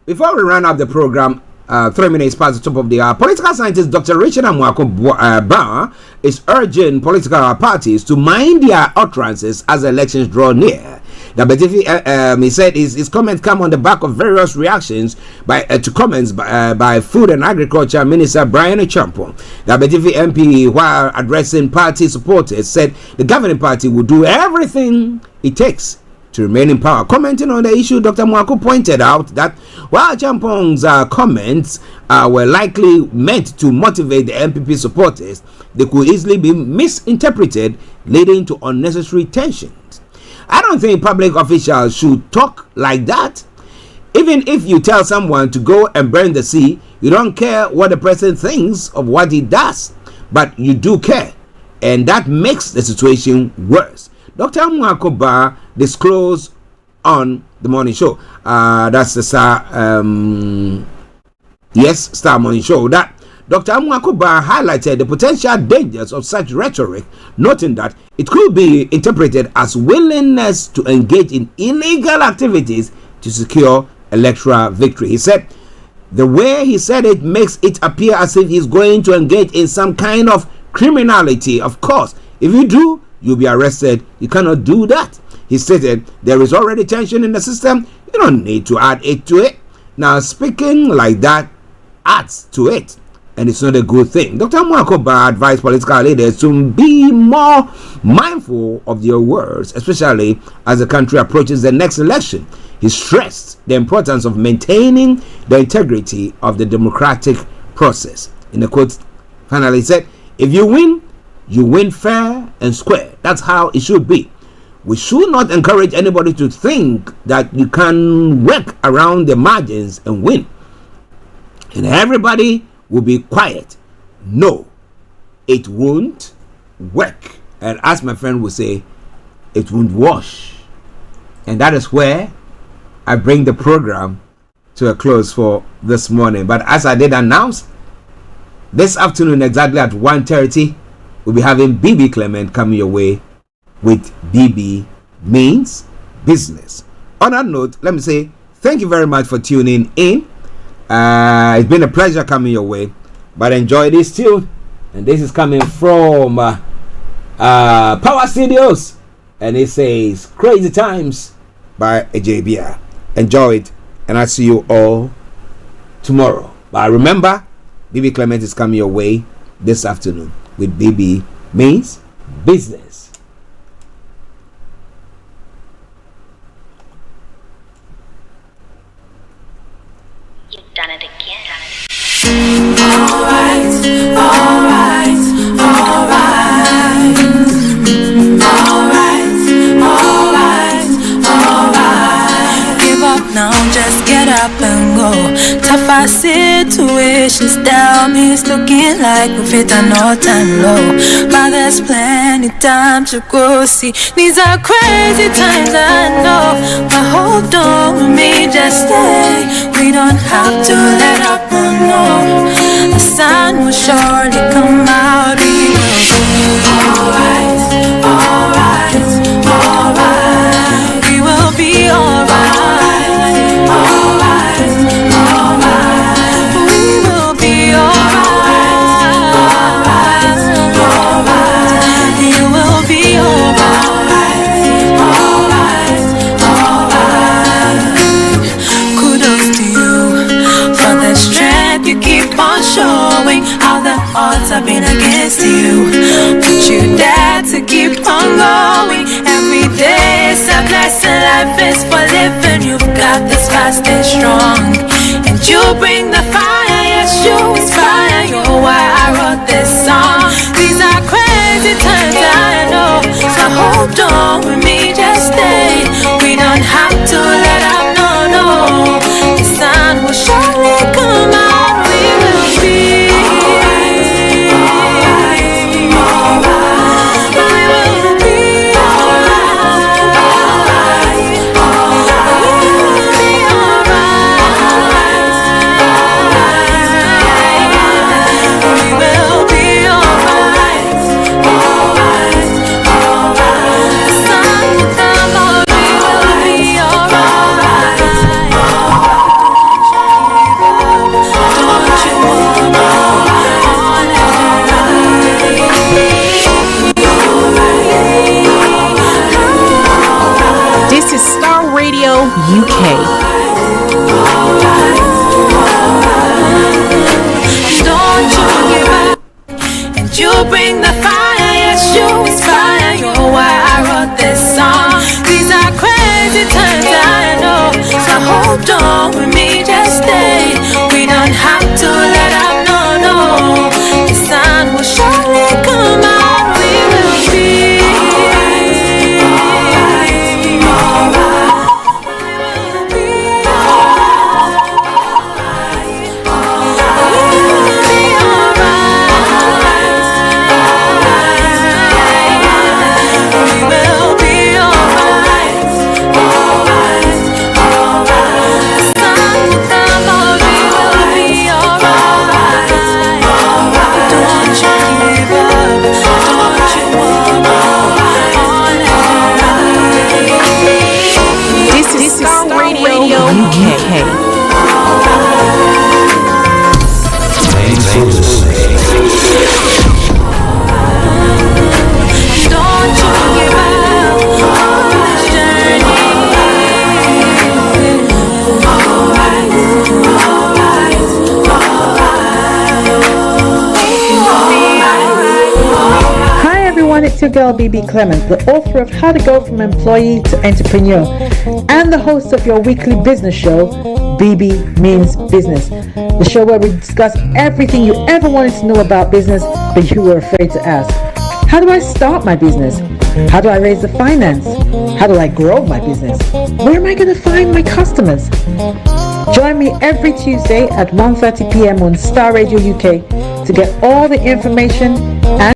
before we run up the program, 3 minutes past the top of the hour, political scientist Dr. Richard Amwako is urging political parties to mind their utterances as elections draw near. He said his comments come on the back of various reactions to comments by Food and Agriculture Minister Brian Champon. The Abetifi MP, while addressing party supporters, said the governing party will do everything it takes to remain in power. Commenting on the issue, Dr. Mwako pointed out that while Champon's comments were likely meant to motivate the MPP supporters, they could easily be misinterpreted, leading to unnecessary tensions. I don't think public officials should talk like that. Even if you tell someone to go and burn the sea, you don't care what the person thinks of what he does, but you do care, and that makes the situation worse. Dr. Mwakoba disclosed on the morning show, that's the Starr morning show, that Dr. Mwakoba highlighted the potential dangers of such rhetoric, noting that it could be interpreted as willingness to engage in illegal activities to secure electoral victory. He said the way he said it makes it appear as if he's going to engage in some kind of criminality. Of course, if you do, you'll be arrested. You cannot do that. He stated there is already tension in the system. You don't need to add it to it. Now, speaking like that adds to it, and it's not a good thing. Dr. Mwakoba advised political leaders to be more mindful of their words, especially as the country approaches the next election. He stressed the importance of maintaining the integrity of the democratic process. In the quote, finally said, if you win fair and square. That's how it should be. We should not encourage anybody to think that you can work around the margins and win, and everybody will be quiet. No, it won't work. And as my friend would say, it won't wash. And that is where I bring the program to a close for this morning. But as I did announce, this afternoon exactly at 1:30, we'll be having BB Clement coming your way with BB Means Business. On that note, let me say thank you very much for tuning in. It's been a pleasure coming your way, but enjoy this tune. And this is coming from Power Studios, and it says Crazy Times by AJBR. Enjoy it, and I'll see you all tomorrow. But remember, BB Clement is coming your way this afternoon with BB Means Business. You've done it again. Alright, alright, alright. Alright, alright, alright. Give up now, just get up and go. Tough our situations down me, it's looking like we've hit an all-time low. But there's plenty time to grow. See, these are crazy times, I know. But hold on with me, just stay. We don't have to let up, no. The sun will surely come out. We will be alright, alright, alright. We will be alright, alright, alright. We will be alright, alright. You will be alright, alright, alright. Kudos to you for the strength you keep on showing. How the odds have been against you, but you dare to keep on going. Every day is a blessing, life is for living. You've got this fast and strong, and you bring the fire. Yes, you inspire. You're why I wrote this song. These are crazy times, I know. So hold on with me, just stay. We don't have to let up, no. The sun will surely come out. We will be UK. Don't you give up, and you bring the fire. Yes, you inspire. You're why I wrote this song. These are crazy times, I know. So hold on with me, just stay. We don't have to let up, no. The sun will surely come out. We will be It's your girl BB Clement, the author of How to Go from Employee to Entrepreneur and the host of your weekly business show, BB Means Business, the show where we discuss everything you ever wanted to know about business but you were afraid to ask. How do I start my business? How do I raise the finance? How do I grow my business? Where am I going to find my customers? Join me every Tuesday at 1:30 p.m. on Starr Radio UK to get all the information and